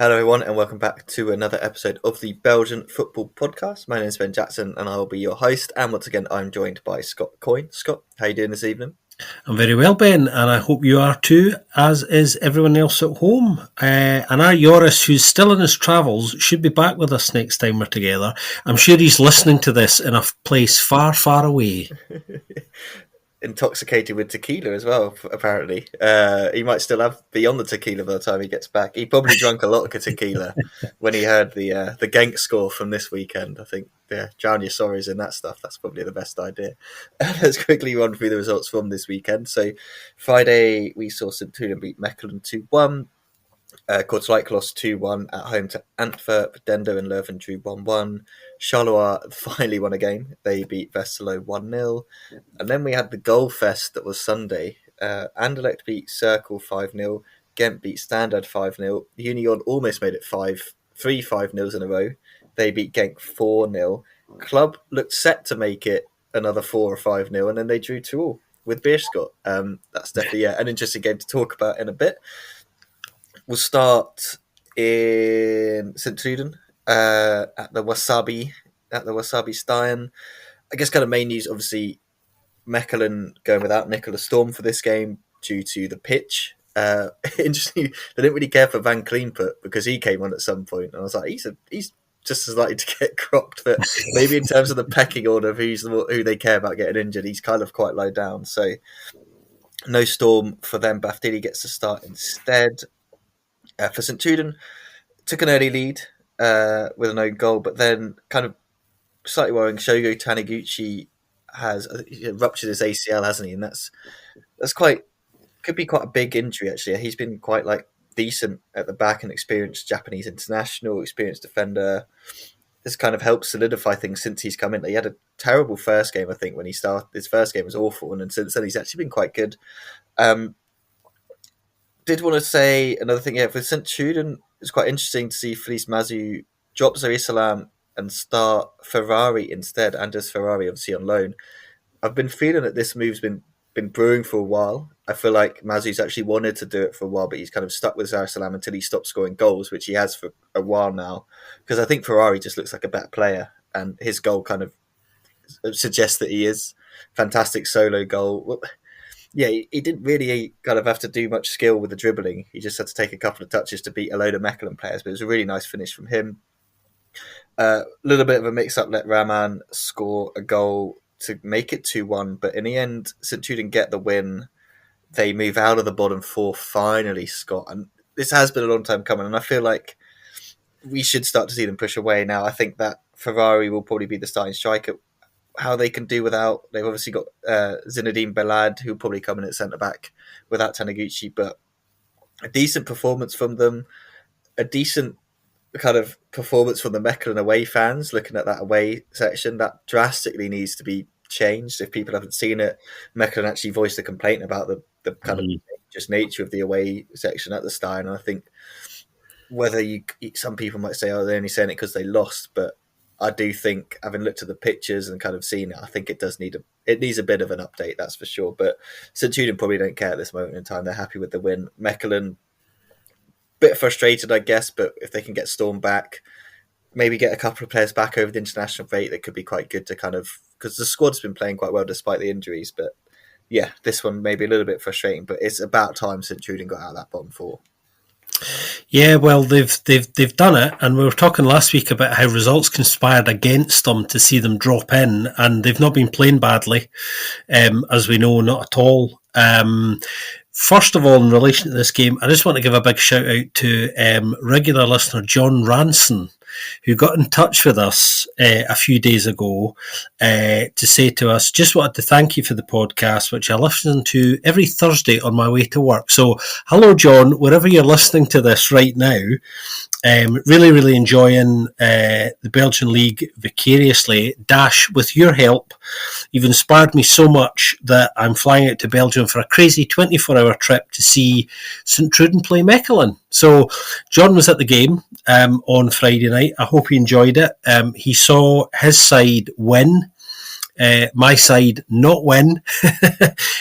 Hello everyone and welcome back to another episode of the Belgian Football Podcast. My name is Ben Jackson and I will be your host, and once again I'm joined by Scott Coyne. Scott, how are you doing this evening? I'm very well, Ben, and I hope you are too, as is everyone else at home. And our Joris, who's still in his travels, should be back with us next time we're together. I'm sure he's listening to this in a place far, far away. Intoxicated with tequila as well, apparently. He might still be on the tequila by the time he gets back. He probably drank a lot of tequila when he heard the Genk score from this weekend. I think, drown your sorrows in that stuff. That's probably the best idea. Let's quickly run through the results from this weekend. So Friday, we saw St. Truiden beat Mechelen 2-1. Kortrijk lost 2-1 at home to Antwerp. Deinze and Leuven drew 1-1. Charleroi finally won a game. They beat Westerlo 1-0. And then we had the goal fest that was Sunday. Anderlecht beat Circle 5-0. Ghent beat Standard 5-0. Union almost made it 3 5-0s in a row. They beat Genk 4-0. Club looked set to make it another 4 or 5-0, and then they drew 2-2 with Beerschot. That's definitely an interesting game to talk about in a bit. We'll start in St. Truiden at the Wasabi Stein. I guess kind of main news, obviously, Mechelen going without Nicolas Storm for this game due to the pitch. Interesting, they didn't really care for Van Kleinput because he came on at some point, and I was like, he's just as likely to get cropped, but maybe in terms of the pecking order of who they care about getting injured, he's kind of quite low down. So no Storm for them. Bafdili gets to start instead. For St. Truiden, took an early lead with an own goal, but then kind of slightly worrying, Shogo Taniguchi has ruptured his ACL, hasn't he? And that's could be quite a big injury, actually. He's been quite decent at the back and experienced Japanese international, experienced defender. This kind of helped solidify things since he's come in. He had a terrible first game, I think, when he started. His first game was awful, and then since then he's actually been quite good. Did want to say another thing, for St. Truiden, it's quite interesting to see Felice Mazu drop Zoe Salam and start Ferrari instead, Anders Ferrari, obviously on loan. I've been feeling that this move's been brewing for a while. I feel like Mazu's actually wanted to do it for a while, but he's kind of stuck with Zoe Salam until he stops scoring goals, which he has for a while now, because I think Ferrari just looks like a better player, and his goal kind of suggests that he is. Fantastic solo goal. Yeah, he didn't really kind of have to do much skill with the dribbling. He just had to take a couple of touches to beat a load of Mechelen players, but it was a really nice finish from him. A little bit of a mix-up, let Rahman score a goal to make it 2-1, but in the end, St. Truiden get the win. They move out of the bottom four finally, Scott. And this has been a long time coming, and I feel like we should start to see them push away now. I think that Ferrari will probably be the starting striker. How they can do without, they've obviously got Zinedine Belad, who'll probably come in at centre-back without Taniguchi, but a decent performance from them, a decent kind of performance from the Mechelen away fans, looking at that away section, that drastically needs to be changed. If people haven't seen it, Mechelen actually voiced a complaint about the kind of just nature of the away section at the Stein, and I think whether some people might say, oh, they're only saying it because they lost, but I do think, having looked at the pictures and kind of seen it, I think it needs a bit of an update, that's for sure. But St. Truiden probably don't care at this moment in time. They're happy with the win. Mechelen, bit frustrated, I guess, but if they can get Storm back, maybe get a couple of players back over the international break, that could be quite good to kind of, because the squad's been playing quite well despite the injuries. But yeah, this one may be a little bit frustrating, but it's about time St. Truiden got out of that bottom four. Yeah, well, they've done it, and we were talking last week about how results conspired against them to see them drop in, and they've not been playing badly, as we know, not at all. First of all, in relation to this game, I just want to give a big shout out to regular listener John Ranson, who got in touch with us a few days ago to say to us, just wanted to thank you for the podcast, which I listen to every Thursday on my way to work. So, hello, John, wherever you're listening to this right now. Really, really enjoying the Belgian League vicariously. Dash, with your help, you've inspired me so much that I'm flying out to Belgium for a crazy 24-hour trip to see St. Truiden play Mechelen. So John was at the game on Friday night. I hope he enjoyed it. He saw his side win. My side not win,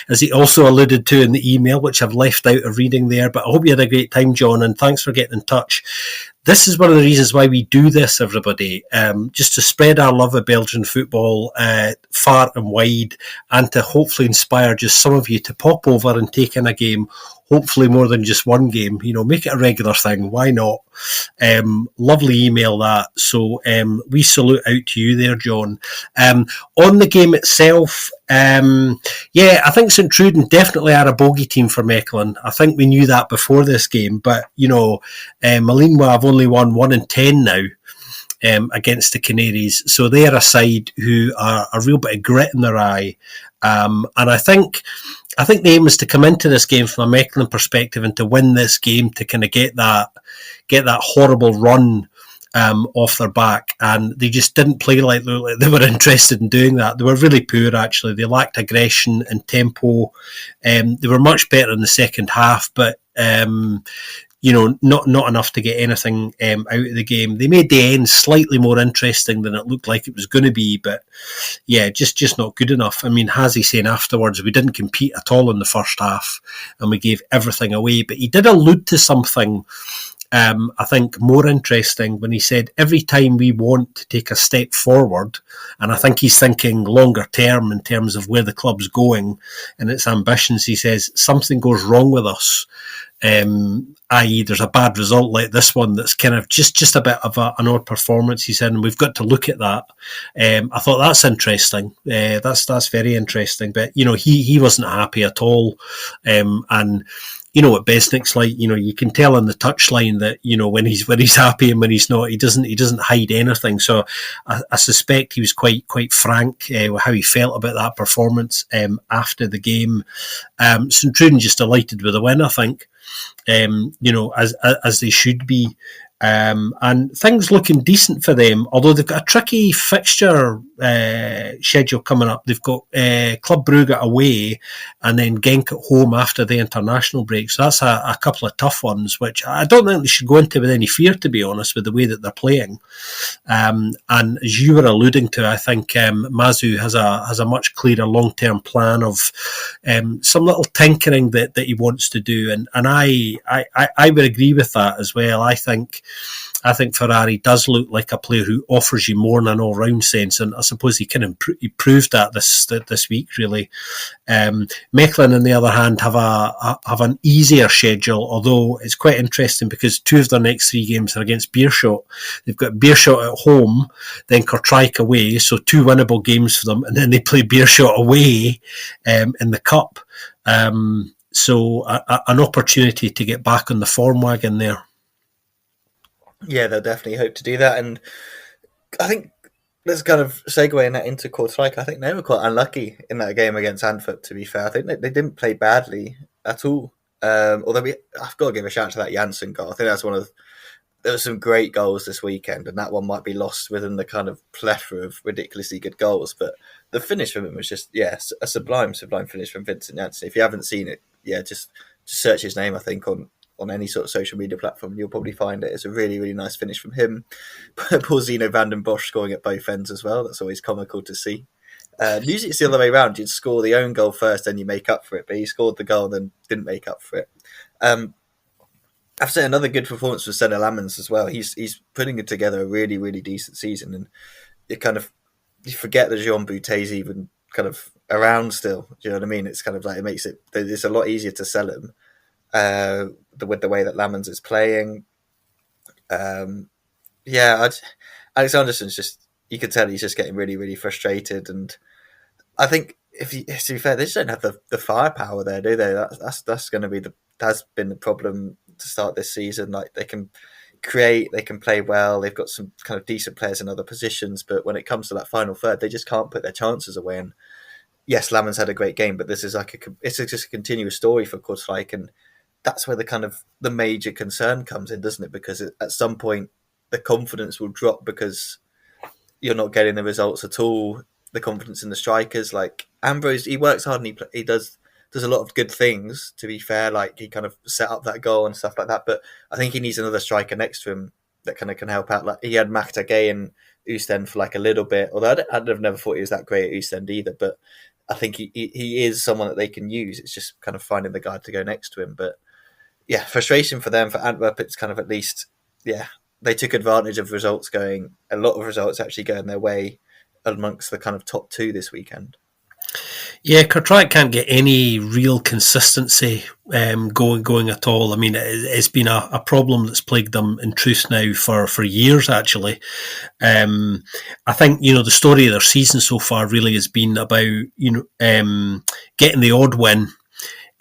as he also alluded to in the email, which I've left out of reading there. But I hope you had a great time, John, and thanks for getting in touch. this is one of the reasons why we do this, everybody, just to spread our love of Belgian football far and wide, and to hopefully inspire just some of you to pop over and take in a game, hopefully more than just one game. Make it a regular thing. Why not? Lovely email that. So we salute out to you there, John. On the game itself, I think St Truden definitely are a bogey team for Mechelen. I think we knew that before this game, but Malinois have only won 1-10 now. Against the Canaries, so they're a side who are a real bit of grit in their eye, and I think the aim is to come into this game from a Mechelen perspective and to win this game to kind of get that horrible run off their back, and they just didn't play like they were interested in doing that. They were really poor, actually. They lacked aggression and tempo. They were much better in the second half, but not enough to get anything out of the game. They made the end slightly more interesting than it looked like it was going to be, but yeah, just not good enough. I mean, Hazy saying afterwards, we didn't compete at all in the first half and we gave everything away, but he did allude to something I think more interesting when he said every time we want to take a step forward, and I think he's thinking longer term in terms of where the club's going and its ambitions, he says something goes wrong with us. I.e. there's a bad result like this one that's kind of just a bit of an odd performance, he said, and we've got to look at that. I thought that's interesting. That's very interesting. But he wasn't happy at all, and you know what Besnick's like. You can tell on the touchline that when he's happy and when he's not. He doesn't hide anything. So I suspect he was quite frank with how he felt about that performance after the game. St Truden just delighted with the win, I think. As they should be. And things looking decent for them, although they've got a tricky fixture schedule coming up. They've got Club Brugge away and then Genk at home after the international break. So that's a couple of tough ones, which I don't think they should go into with any fear, to be honest, with the way that they're playing. And as you were alluding to, I think Mazu has a much clearer long-term plan of some little tinkering that he wants to do, and I would agree with that as well. I think Ferrari does look like a player who offers you more in an all-round sense, and I suppose he proved that this week, really. Mechelen, on the other hand, have an easier schedule, although it's quite interesting because two of their next three games are against Beerschot. They've got Beerschot at home, then Kortrijk away, so two winnable games for them, and then they play Beerschot away in the Cup. So an opportunity to get back on the form wagon there. Yeah, they'll definitely hope to do that, and I think let's kind of segue that into Kortrijk. I think they were quite unlucky in that game against Antwerp, to be fair. I think they didn't play badly at all. Although I've got to give a shout out to that Janssen goal. I think that's there were some great goals this weekend, and that one might be lost within the kind of plethora of ridiculously good goals. But the finish from him was just, a sublime finish from Vincent Janssen. If you haven't seen it, just search his name, I think, on any sort of social media platform, you'll probably find it. It's a really, really nice finish from him. Poor Zeno van den Bosch scoring at both ends as well. That's always comical to see. Usually it's the other way around. You'd score the own goal first, then you make up for it. But he scored the goal and then didn't make up for it. I have to say another good performance for Senna Lammens as well. He's putting together a really, really decent season. And you forget that Jean Boutet's even kind of around still. Do you know what I mean? It's kind of like it's a lot easier to sell him. With the way that Lammens is playing. Alexanderson's just, you could tell he's just getting really, really frustrated, and I think to be fair, they just don't have the firepower there, do they? That's going to be has been the problem to start this season. Like, they can create, they can play well, they've got some kind of decent players in other positions, but when it comes to that final third, they just can't put their chances away. And yes, Lammens had a great game, but this is it's just a continuous story for Kortrijk, and that's where the major concern comes in, doesn't it? Because at some point the confidence will drop because you're not getting the results at all. The confidence in the strikers, like Ambrose, he works hard and he does a lot of good things, to be fair. Like, he kind of set up that goal and stuff like that. But I think he needs another striker next to him that kind of can help out. Like, he had Matchday and Oostend for like a little bit, although I'd have never thought he was that great at Oostend either. But I think he is someone that they can use. It's just kind of finding the guy to go next to him. But yeah, frustration for them. For Antwerp, it's kind of at least, they took advantage of a lot of results actually going their way amongst the kind of top two this weekend. Yeah, Cartwright can't get any real consistency going at all. I mean, it's been a problem that's plagued them in truth now for years, actually. I think, the story of their season so far really has been about, getting the odd win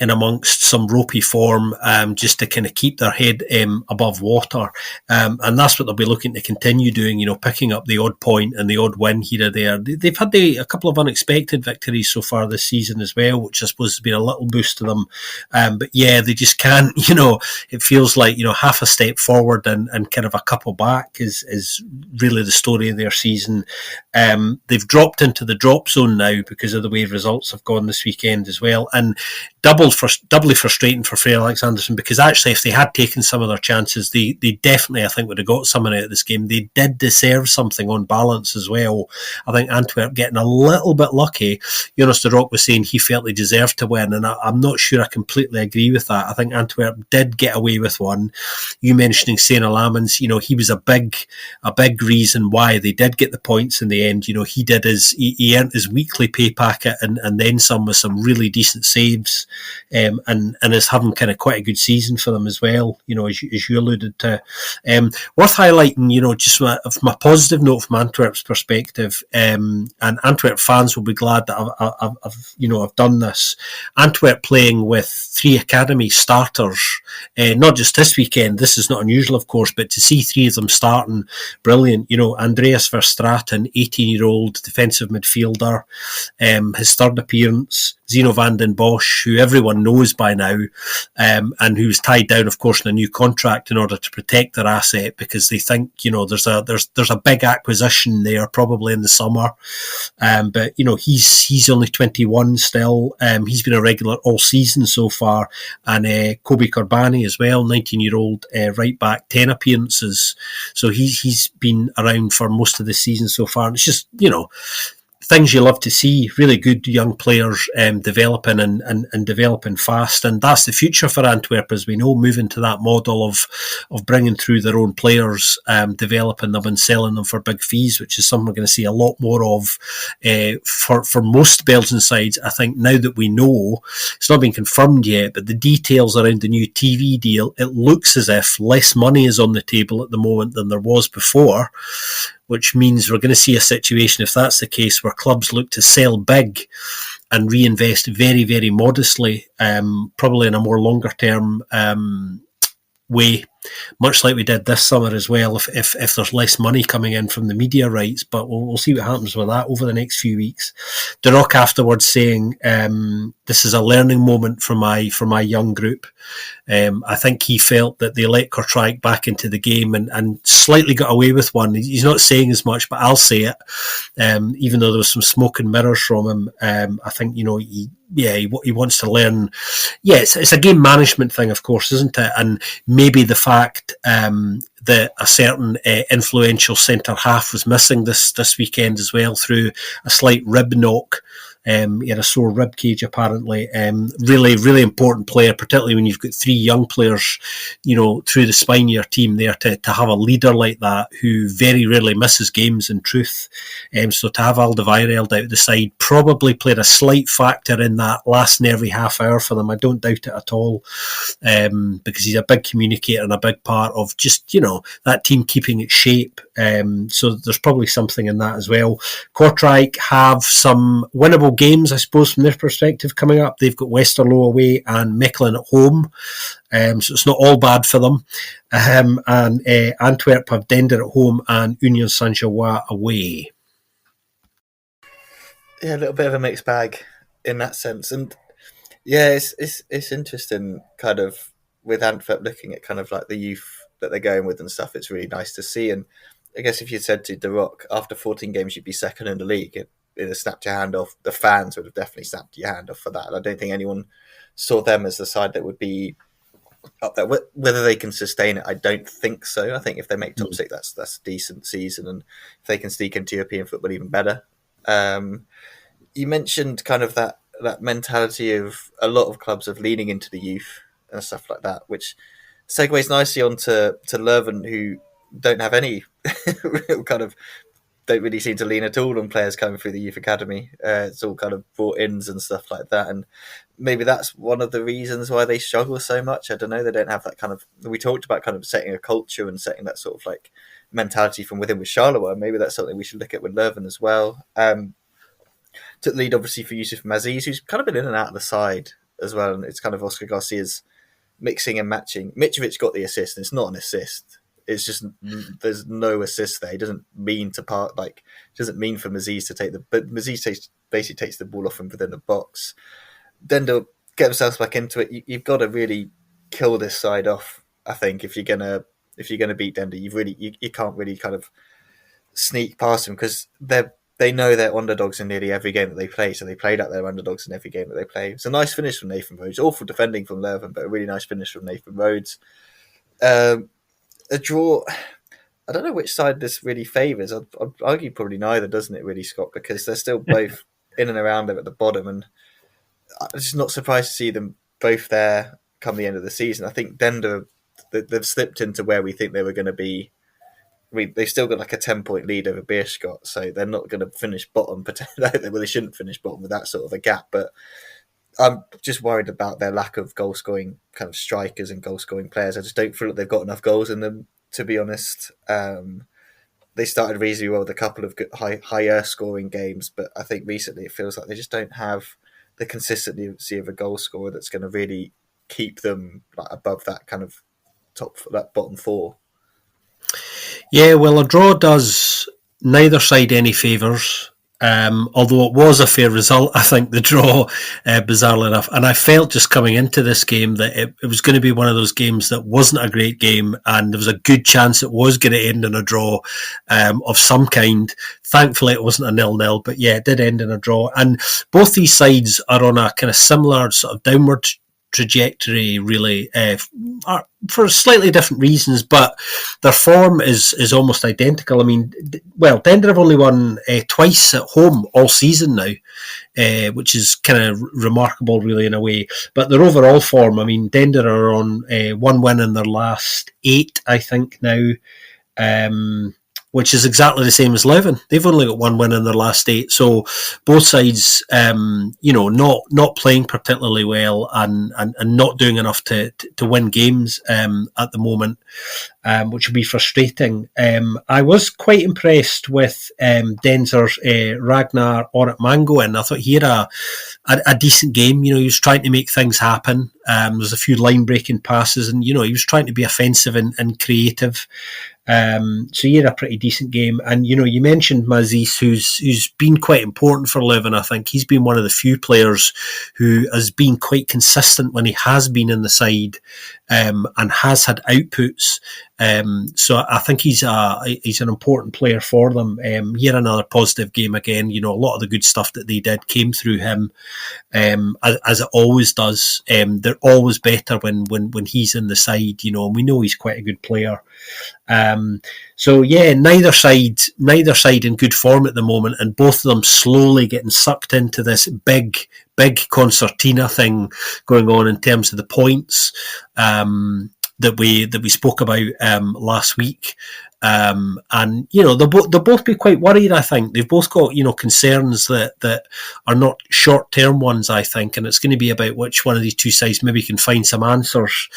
in amongst some ropey form, just to kind of keep their head above water. And that's what they'll be looking to continue doing, picking up the odd point and the odd win here or there. They've had a couple of unexpected victories so far this season as well, which I suppose has been a little boost to them. But yeah, they just can't, it feels like, half a step forward and kind of a couple back is really the story of their season. They've dropped into the drop zone now because of the way results have gone this weekend as well. And doubly frustrating for Freyr Alexandersson, because actually if they had taken some of their chances, they definitely, I think, would have got something out of this game. They did deserve something on balance as well. I think Antwerp getting a little bit lucky. Jonas de Rock was saying he felt they deserved to win, and I'm not sure I completely agree with that. I think Antwerp did get away with one. You mentioning Sena Lamans, he was a big reason why they did get the points in the end. He earned his weekly pay packet and then some with some really decent saves. And is having kind of quite a good season for them as well, as you alluded to. Worth highlighting, just from a positive note from Antwerp's perspective, and Antwerp fans will be glad that I've done this. Antwerp playing with 3 academy starters, not just this weekend. This is not unusual, of course, but to see 3 of them starting, brilliant. Andreas Verstraeten, 18-year-old defensive midfielder, his third appearance. Zeno van den Bosch, who everyone knows by now, and who's tied down, of course, in a new contract in order to protect their asset, because they think, there's a big acquisition there probably in the summer. But he's only 21 still. He's been a regular all season so far, and Kobe Corbani as well, 19-year-old right back, 10 appearances. So he's been around for most of the season so far. And it's just things you love to see, really good young players developing and developing fast. And that's the future for Antwerp, as we know, moving to that model of bringing through their own players, developing them and selling them for big fees, which is something we're going to see a lot more of for most Belgian sides. I think now that we know, it's not been confirmed yet, but the details around the new TV deal, it looks as if less money is on the table at the moment than there was before, which means we're going to see a situation, if that's the case, where clubs look to sell big and reinvest very, very modestly, probably in a more longer term way, much like we did this summer as well, if there's less money coming in from the media rights. But we'll see what happens with that over the next few weeks. De Rock afterwards saying, this is a learning moment for my young group. I think he felt that they let Kortrijk back into the game and slightly got away with one. He's not saying as much, but I'll say it. Even though there was some smoke and mirrors from him, I think, he wants to learn. Yeah, it's a game management thing, of course, isn't it? And maybe the fact that a certain influential centre half was missing this weekend as well through a slight rib knock. He had a sore rib cage apparently. Really, really important player, particularly when you've got 3 young players, through the spine of your team there, to have a leader like that who very rarely misses games in truth. So to have Alderweireld out the side probably played a slight factor in that last nervy half hour for them. I don't doubt it at all, because he's a big communicator and a big part of just, that team keeping its shape. So there's probably something in that as well. Kortrijk have some winnable games, I suppose, from their perspective coming up. They've got Westerlo away and Mechelen at home, so it's not all bad for them. And Antwerp have Dender at home and Union Saint-Gilloise away. Yeah, a little bit of a mixed bag in that sense. And yeah, it's interesting kind of with Antwerp looking at kind of like the youth that they're going with and stuff. It's really nice to see. And I guess if you said to De Rock, after 14 games, you'd be second in the league, it'd have snapped your hand off. The fans would have definitely snapped your hand off for that. And I don't think anyone saw them as the side that would be up there. Whether they can sustain it, I don't think so. I think if they make top 6, that's a decent season. And if they can sneak into European football, even better. You mentioned kind of that mentality of a lot of clubs of leaning into the youth and stuff like that, which segues nicely onto Leuven, who don't have any real kind of don't really seem to lean at all on players coming through the youth academy. It's all kind of brought-ins and stuff like that, and maybe that's one of the reasons why they struggle so much. I don't know. They don't have that kind of. We talked about kind of setting a culture and setting that sort of like mentality from within with Charleroi. Maybe that's something we should look at with Leuven as well. Took the lead obviously for Yusuf Maziz, who's kind of been in and out of the side as well, and it's kind of Oscar Garcia's mixing and matching. Mitrovic got the assist, and it's not an assist. It's just there's no assist there. He doesn't mean to part like doesn't mean for Maziz to take the but basically takes the ball off from within the box. Then to get themselves back into it, you've got to really kill this side off. I think if you're gonna beat Dender, you can't really kind of sneak past them because they know they're underdogs in nearly every game that they play, so they played out their underdogs in every game that they play. It's a nice finish from Nathan Rhodes. Awful defending from Leuven, but a really nice finish from Nathan Rhodes. A draw. I don't know which side this really favours. I'd argue probably neither, doesn't it, really, Scott? Because they're still both in and around there at the bottom, and I'm just not surprised to see them both there come the end of the season. I think Dender, they've slipped into where we think they were going to be. They've still got like a 10-point lead over Beerschot, so they're not going to finish bottom. Well, they shouldn't finish bottom with that sort of a gap. But I'm just worried about their lack of goal scoring kind of strikers and goal scoring players. I just don't feel like they've got enough goals in them, to be honest. They started reasonably well with a couple of good, higher scoring games, but I think recently it feels like they just don't have the consistency of a goal scorer that's going to really keep them like above that kind of that bottom four. Yeah, well, a draw does neither side any favours. Although it was a fair result, I think the draw, bizarrely enough, and I felt just coming into this game that it was going to be one of those games that wasn't a great game, and there was a good chance it was going to end in a draw of some kind. Thankfully, it wasn't a 0-0, but yeah, it did end in a draw. And both these sides are on a kind of similar sort of downward trajectory, really, for slightly different reasons, but their form is almost identical. I mean, well, Dender have only won twice at home all season now, which is kind of remarkable, really, in a way. But their overall form, I mean, Dender are on one win in their last 8, I think, now. Which is exactly the same as Leuven. They've only got one win in their last 8, so both sides, not playing particularly well and not doing enough to win games at the moment, which would be frustrating. I was quite impressed with Denzer's Ragnar Orat-Mangoen. I thought he had a decent game. He was trying to make things happen. There's a few line-breaking passes, and he was trying to be offensive and creative. So he had a pretty decent game. And, you mentioned Maziz, who's been quite important for Leuven, I think. He's been one of the few players who has been quite consistent when he has been in the side and has had outputs. So I think he's an important player for them. He had another positive game again. A lot of the good stuff that they did came through him, as it always does. They're always better when he's in the side, and we know he's quite a good player. So yeah, neither side in good form at the moment, and both of them slowly getting sucked into this big concertina thing going on in terms of the points that we spoke about last week. And they'll both be quite worried. I think they've both got concerns that are not short term ones. I think, and it's going to be about which one of these two sides maybe can find some answers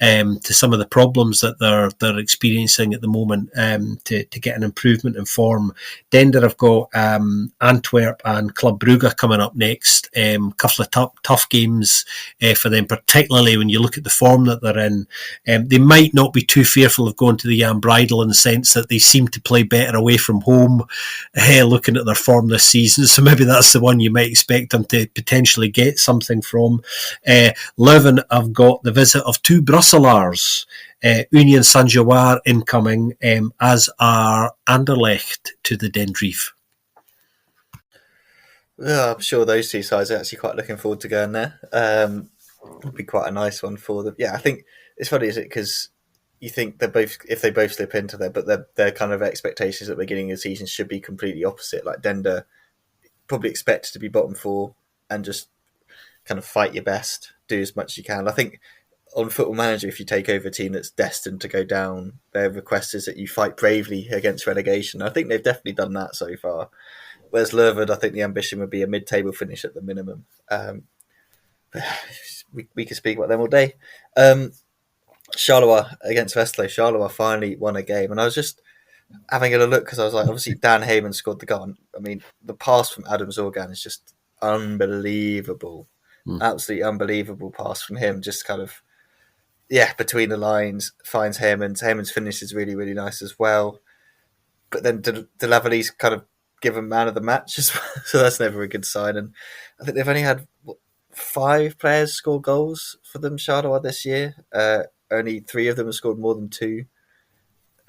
to some of the problems that they're experiencing at the moment to get an improvement in form. Dender have got Antwerp and Club Brugge coming up next. Couple of tough games for them, particularly when you look at the form that they're in. They might not be too fearful of going to the Jan Breidel in the sense that they seem to play better away from home, looking at their form this season. So maybe that's the one you might expect them to potentially get something from. Leuven have got the visit of two Brusselaars, Union Saint-Gilloise incoming, as are Anderlecht to the Dendrief. Yeah, I'm sure those two sides are actually quite looking forward to going there. Would be quite a nice one for them. Yeah, I think it's funny, is it? Because you think they're both, if they both slip into there, but their kind of expectations at the beginning of the season should be completely opposite. Like Dender probably expected to be bottom 4 and just kind of fight your best, do as much as you can. I think on Football Manager, if you take over a team that's destined to go down, their request is that you fight bravely against relegation. I think they've definitely done that so far. Whereas Lerwood, I think the ambition would be a mid-table finish at the minimum. We could speak about them all day. Charleroi against Westerlo. Charleroi finally won a game, and I was just having a look because I was like, obviously Dan Heyman scored the goal. I mean, the pass from Adam Zorgan is just unbelievable, absolutely unbelievable pass from him. Just kind of between the lines, finds Heyman's. Heyman's finish is really really nice as well. But then De Lavallee's kind of given man of the match as well, so that's never a good sign. And I think they've only had 5 players score goals for them, Charleroi, this year. Only 3 of them have scored more than 2.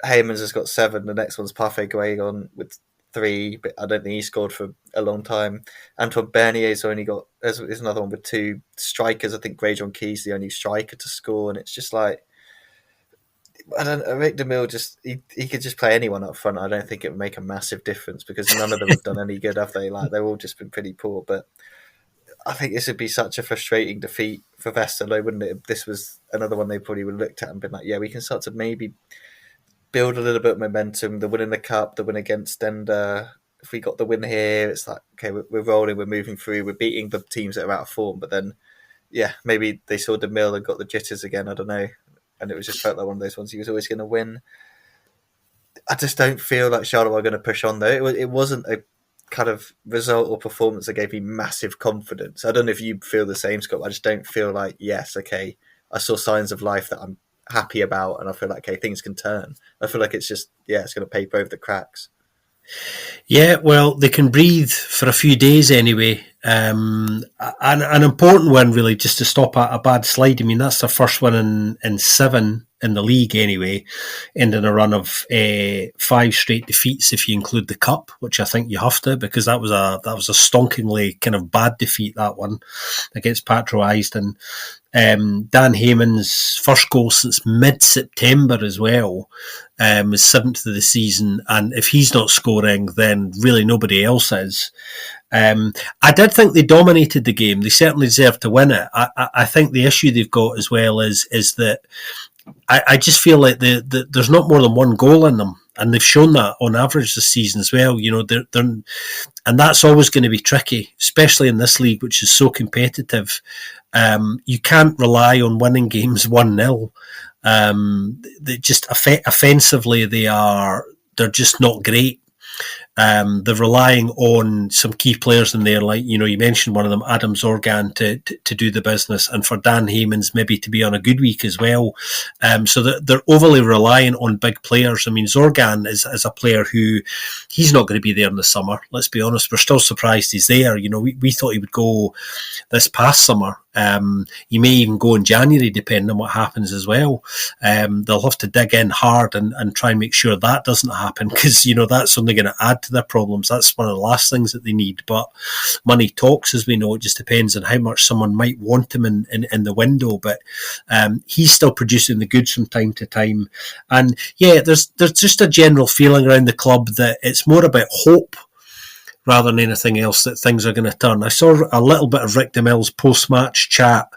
Heyman's has got 7. The next one's Parfait Guégon with 3, but I don't think he scored for a long time. Antoine Bernier's only got. There's another one with 2 strikers. I think Grayjon Key's the only striker to score, and it's just like, I don't know. Rick DeMille just he could just play anyone up front. I don't think it would make a massive difference because none of them have done any good, have they? Like they've all just been pretty poor. But I think this would be such a frustrating defeat for Westerlo, wouldn't it? If this was another one they probably would have looked at and been like, yeah, we can start to maybe build a little bit of momentum. The win in the cup, the win against Stender. If we got the win here, it's like, okay, we're rolling, we're moving through, we're beating the teams that are out of form. But then, yeah, maybe they saw DeMille and got the jitters again. I don't know. And it was just felt like one of those ones he was always going to win. I just don't feel like Charleroi are going to push on, though. It wasn't a kind of result or performance that gave me massive confidence. I don't know if you feel the same, Scott. I just don't feel like, yes, okay, I saw signs of life that I'm happy about, and I feel like, okay, things can turn. I feel like it's just, it's going to paper over the cracks. Yeah, well, they can breathe for a few days anyway. An important one, really, just to stop a bad slide. I mean, that's their first one in 7 in the league anyway, ending a run of 5 straight defeats if you include the cup, which I think you have to, because that was a stonkingly kind of bad defeat, that one against Patro Eisden. Dan Heyman's first goal since mid-September as well, is 7th of the season, and if he's not scoring, then really nobody else is. I did think they dominated the game. They certainly deserved to win it. I think the issue they've got as well is that I just feel like there's not more than one goal in them, and they've shown that on average this season as well. You know, they're and that's always going to be tricky, especially in this league, which is so competitive. You can't rely on winning games 1-0. They just offensively, they're just not great. They're relying on some key players in there, like, you know, you mentioned one of them, Adam Zorgan, to do the business, and for Dan Heyman's maybe to be on a good week as well. So they're overly reliant on big players. I mean, Zorgan is a player who, he's not going to be there in the summer. Let's be honest, we're still surprised he's there. You know, we thought he would go this past summer. He may even go in January, depending on what happens as well. They'll have to dig in hard and try and make sure that doesn't happen, because, you know, that's only going to add to their problems. That's one of the last things that they need. But money talks, as we know. It just depends on how much someone might want him in the window. But he's still producing the goods from time to time. And yeah, there's just a general feeling around the club that it's more about hope rather than anything else, that things are going to turn. I saw a little bit of Rick DeMille's post-match chat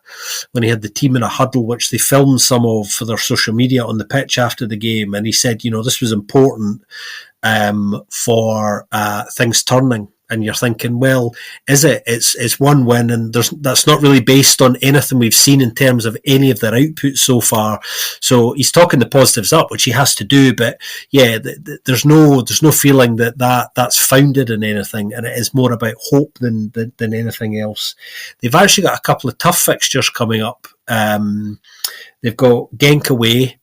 when he had the team in a huddle, which they filmed some of for their social media on the pitch after the game, and he said, you know, this was important for things turning. And you're thinking, well, is it? It's one win, and that's not really based on anything we've seen in terms of any of their output so far. So he's talking the positives up, which he has to do. But yeah, there's no feeling that's founded in anything, and it is more about hope than anything else. They've actually got a couple of tough fixtures coming up. They've got Genk away,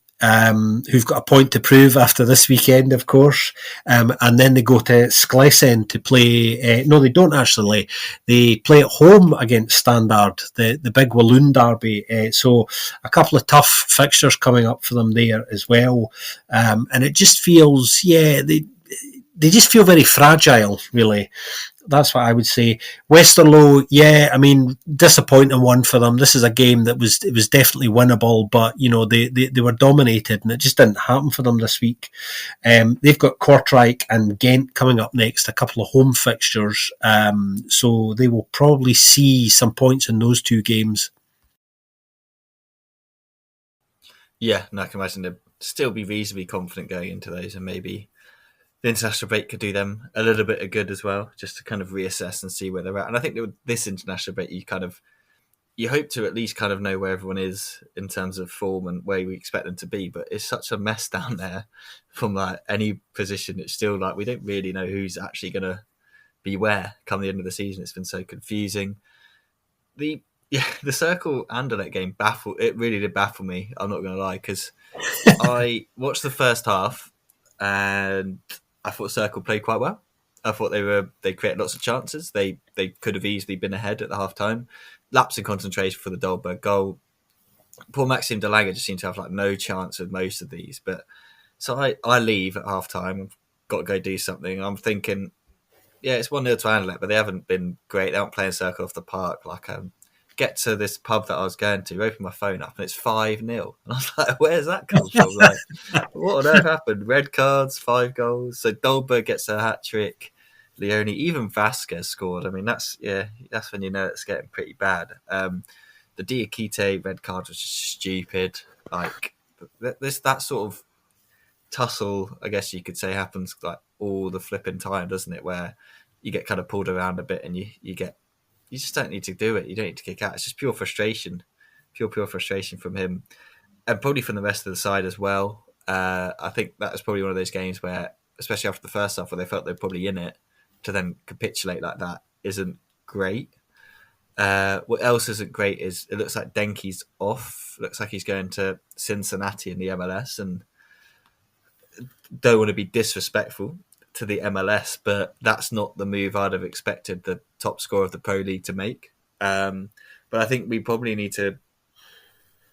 who've got a point to prove after this weekend, of course. And then they go to Sklesen to play. No, they don't actually. They play at home against Standard, the big Walloon derby. So a couple of tough fixtures coming up for them there as well. And it just feels, they just feel very fragile, really. That's what I would say. Westerlo, yeah, I mean, disappointing one for them. This is a game that was definitely winnable, but you know they were dominated, and it just didn't happen for them this week. They've got Kortrijk and Ghent coming up next, a couple of home fixtures, so they will probably see some points in those 2 games. Yeah, and I can imagine they'd still be reasonably confident going into those, and maybe the international break could do them a little bit of good as well, just to kind of reassess and see where they're at. And I think that with this international break, you hope to at least kind of know where everyone is in terms of form and where we expect them to be. But it's such a mess down there from like any position. It's still like we don't really know who's actually going to be where come the end of the season. It's been so confusing. The Yeah, the Circle Anderlecht game baffled. It really did baffle me. I'm not going to lie, because I watched the first half and I thought Circle played quite well. I thought they created lots of chances. They could have easily been ahead at the half time. Lapse in concentration for the Dolberg goal. Poor Maxime Delanger just seemed to have like no chance with most of these. But so I leave at half time. I've got to go do something. I'm thinking, yeah, it's 1-0 to Anderlecht, but they haven't been great. They aren't playing Circle off the park. Like, get to this pub that I was going to, open my phone up, and it's 5-0. And I was like, where's that come from? Like, what on earth happened? Red cards, 5 goals. So Dolberg gets a hat trick. Leone, even Vasquez scored. I mean, that's when you know it's getting pretty bad. The Diakite red card was just stupid. Like, that sort of tussle, I guess you could say, happens like all the flipping time, doesn't it? Where you get kind of pulled around a bit, and you just don't need to do it. You don't need to kick out. It's just pure frustration, pure frustration from him, and probably from the rest of the side as well. I think that was probably one of those games where, especially after the first half, where they felt they're probably in it, to then capitulate like that isn't great. What else isn't great is it looks like Denke's off. Looks like he's going to Cincinnati in the MLS, and don't want to be disrespectful to the MLS, but that's not the move I'd have expected the top scorer of the Pro League to make. But I think we probably need to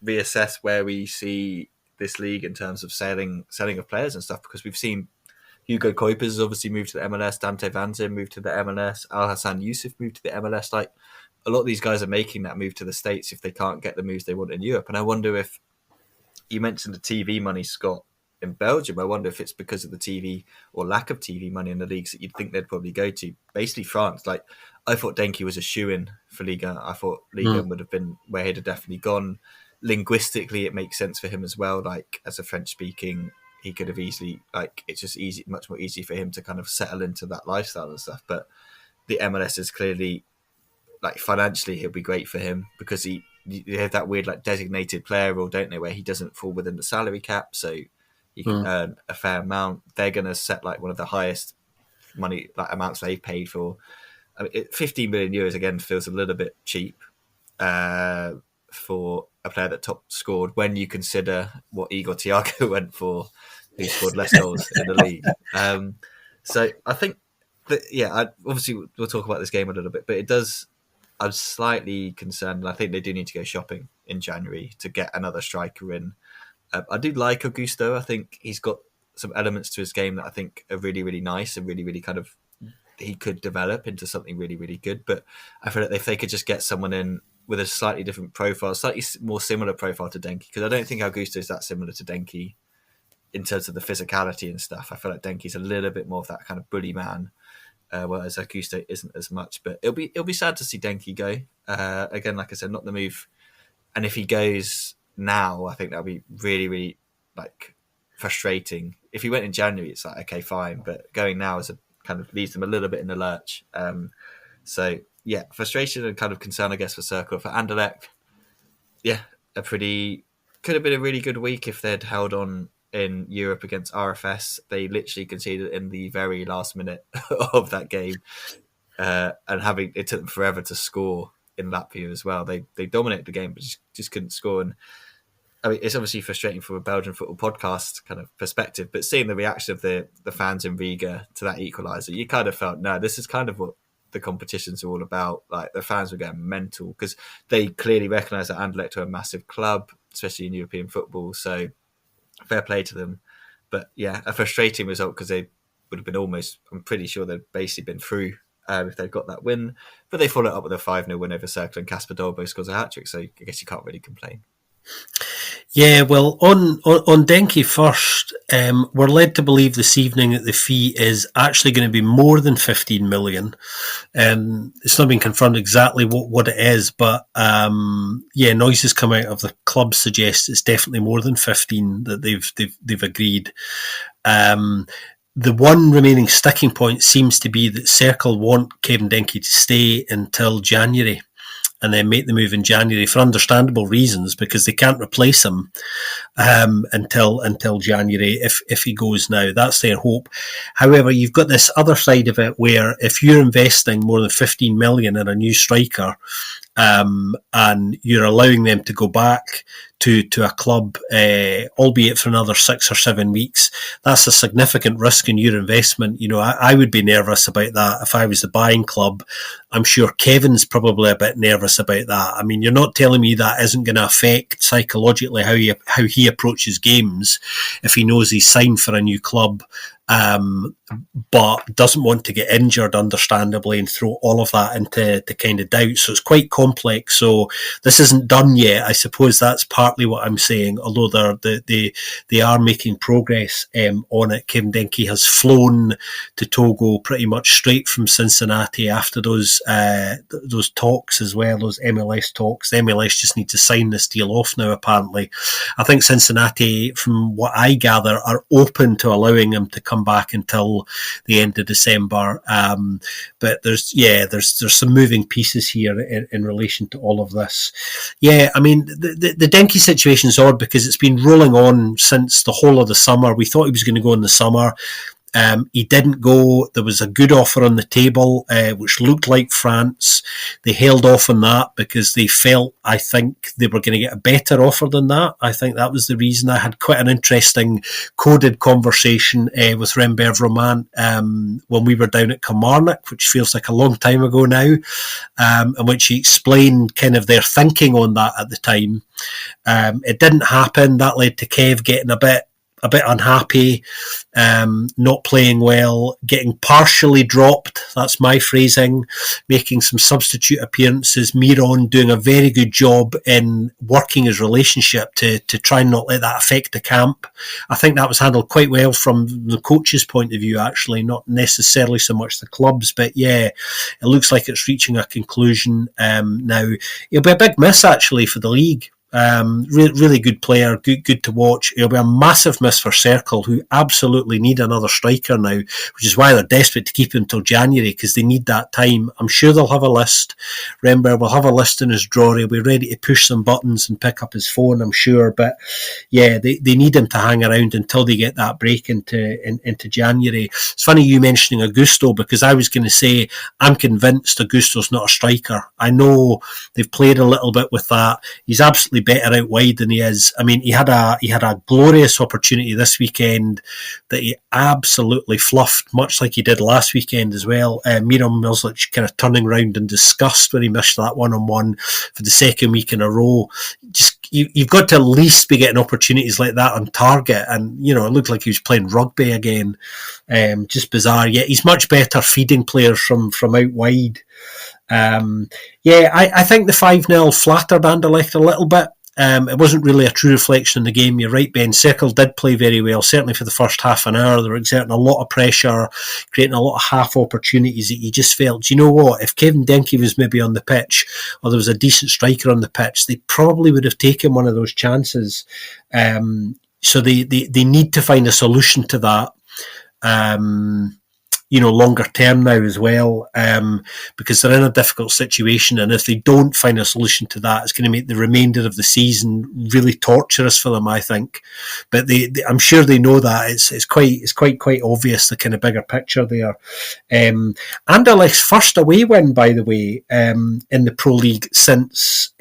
reassess where we see this league in terms of selling of players and stuff, because we've seen Hugo Kuipers has obviously moved to the MLS, Dante Vanzin moved to the MLS, Al Hassan Yusuf moved to the MLS. Like, a lot of these guys are making that move to the States if they can't get the moves they want in Europe. And I wonder if, you mentioned the TV money, Scott, in Belgium. I wonder if it's because of the TV or lack of TV money in the leagues that you'd think they'd probably go to. Basically, France. Like, I thought Denke was a shoo-in for Liga. I thought Liga would have been where he'd have definitely gone. Linguistically, it makes sense for him as well. Like, as a French-speaking, he could have easily, like, it's just easy, much more easy for him to kind of settle into that lifestyle and stuff. But the MLS is clearly, like, financially, it'll be great for him because they have that weird, like, designated player rule, don't they, where he doesn't fall within the salary cap, so he can earn a fair amount. They're going to set like one of the highest money like amounts they've paid for. I mean, 15 million euros again feels a little bit cheap for a player that top scored when you consider what Igor Thiago went for, who scored less goals in the league. So I think that, obviously we'll talk about this game a little bit, but it does. I'm slightly concerned, and I think they do need to go shopping in January to get another striker in. I do like Augusto. I think he's got some elements to his game that I think are really, really nice and really, really kind of he could develop into something really, really good. But I feel like if they could just get someone in with a slightly different profile, slightly more similar profile to Denke, because I don't think Augusto is that similar to Denke in terms of the physicality and stuff. I feel like Denke's a little bit more of that kind of bully man, whereas Augusto isn't as much. But it'll be sad to see Denke go. Again, like I said, not the move. And if he goes now, I think that'll be really, really like frustrating. If he went in January, it's like, okay, fine, but going now is a kind of leaves them a little bit in the lurch. So yeah, frustration and kind of concern, I guess, for Circle. For Anderlecht, yeah, could have been a really good week if they'd held on in Europe against RFS. They literally conceded in the very last minute of that game, and it took them forever to score in Latvia as well. They dominated the game, but just couldn't score. And I mean, it's obviously frustrating from a Belgian football podcast kind of perspective, but seeing the reaction of the fans in Riga to that equaliser, you kind of felt, no, this is kind of what the competitions are all about. Like, the fans were going mental because they clearly recognise that Anderlecht are a massive club, especially in European football. So fair play to them. But yeah, a frustrating result because they would have been I'm pretty sure they'd basically been through if they'd got that win. But they followed up with a 5-0 win over Circle, and Kasper Dolberg scores a hat-trick, so I guess you can't really complain. Yeah, well, on Denki first, we're led to believe this evening that the fee is actually going to be more than 15 million. It's not been confirmed exactly what it is, but yeah, noises come out of the club suggest it's definitely more than 15 that they've agreed. Um, the one remaining sticking point seems to be that Circle want Kevin Denke to stay until January and then make the move in January for understandable reasons because they can't replace him until January if he goes now. That's their hope. However, you've got this other side of it where if you're investing more than 15 million in a new striker, and you're allowing them to go back to a club, albeit for another 6 or 7 weeks, that's a significant risk in your investment. You know, I would be nervous about that if I was the buying club. I'm sure Kevin's probably a bit nervous about that. I mean, you're not telling me that isn't going to affect psychologically how he approaches games if he knows he's signed for a new club, but doesn't want to get injured, understandably, and throw all of that into kind of doubt. So it's quite complex. So this isn't done yet. I suppose that's partly what I'm saying, although they are making progress on it. Kevin Denke has flown to Togo pretty much straight from Cincinnati after those talks as well, those MLS talks. The MLS just need to sign this deal off now, apparently. I think Cincinnati, from what I gather, are open to allowing him to come back until the end of December. But there's some moving pieces here in relation to all of this. Yeah, I mean, the Denke situation is odd because it's been rolling on since the whole of the summer. We thought he was going to go in the summer. He didn't go. There was a good offer on the table, which looked like France. They held off on that because they felt, I think, they were going to get a better offer than that. I think that was the reason. I had quite an interesting coded conversation with Remberg Roman when we were down at Kilmarnock, which feels like a long time ago now, in which he explained kind of their thinking on that at the time. It didn't happen. That led to Kev getting a bit unhappy, not playing well, getting partially dropped. That's my phrasing. Making some substitute appearances. Miron doing a very good job in working his relationship to try and not let that affect the camp. I think that was handled quite well from the coach's point of view, actually, not necessarily so much the club's, but yeah, it looks like it's reaching a conclusion now. It'll be a big miss, actually, for the league. Really good player, good to watch. It'll be a massive miss for Circle, who absolutely need another striker now, which is why they're desperate to keep him until January, because they need that time. I'm sure they'll have a list. Remember, we'll have a list in his drawer. He'll be ready to push some buttons and pick up his phone, I'm sure. But yeah, they need him to hang around until they get that break into January. It's funny you mentioning Augusto, because I was going to say I'm convinced Augusto's not a striker. I know they've played a little bit with that. He's absolutely better out wide than he is. I mean, he had a glorious opportunity this weekend that he absolutely fluffed, much like he did last weekend as well. Miran Milzic kind of turning around in disgust when he missed that one-on-one for the second week in a row. Just you've got to at least be getting opportunities like that on target, and you know, it looked like he was playing rugby again. Just bizarre. Yet he's much better feeding players from out wide. I think the 5-0 flattered Anderlecht a little bit. It wasn't really a true reflection of the game. You're right, Ben. Circle did play very well, certainly for the first half an hour. They were exerting a lot of pressure, creating a lot of half opportunities that you just felt, do you know what? If Kevin Denke was maybe on the pitch, or there was a decent striker on the pitch, they probably would have taken one of those chances. So they need to find a solution to that. Longer term now as well, because they're in a difficult situation, and if they don't find a solution to that, it's going to make the remainder of the season really torturous for them, I think. But I'm sure they know that. It's quite obvious, the kind of bigger picture there. Anderlecht's first away win, by the way, in the Pro League since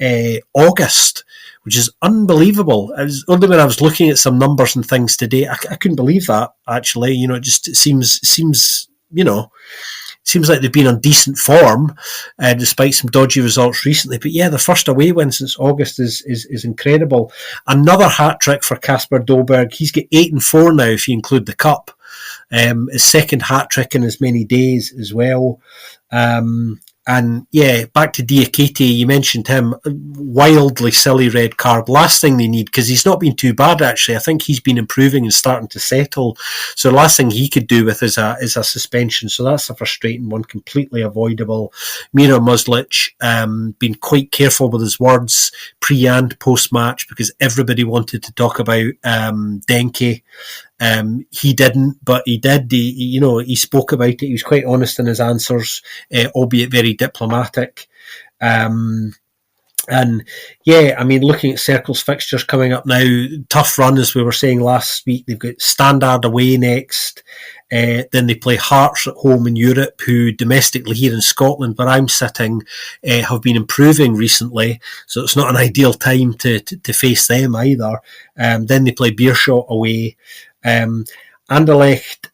August, which is unbelievable. It was only when I was looking at some numbers and things today, I couldn't believe that, actually. It seems like they've been on decent form, despite some dodgy results recently. But yeah, the first away win since August is incredible. Another hat-trick for Kasper Dolberg. He's got 8 and 4 now, if you include the cup. His second hat-trick in as many days as well. And yeah, back to Diakite, you mentioned him. Wildly silly red card. Last thing they need, because he's not been too bad actually. I think he's been improving and starting to settle. So the last thing he could do with is a suspension. So that's a frustrating one, completely avoidable. Miro Muslic, been quite careful with his words pre and post match because everybody wanted to talk about Denke. He didn't, but he did. He spoke about it. He was quite honest in his answers, albeit very diplomatic. Um, and yeah, I mean, looking at Circle's fixtures coming up now, tough run as we were saying last week. They've got Standard away next. Then they play Hearts at home in Europe, who domestically here in Scotland, where I'm sitting, have been improving recently. So it's not an ideal time to face them either. Then they play Beerschot away. Anderlecht,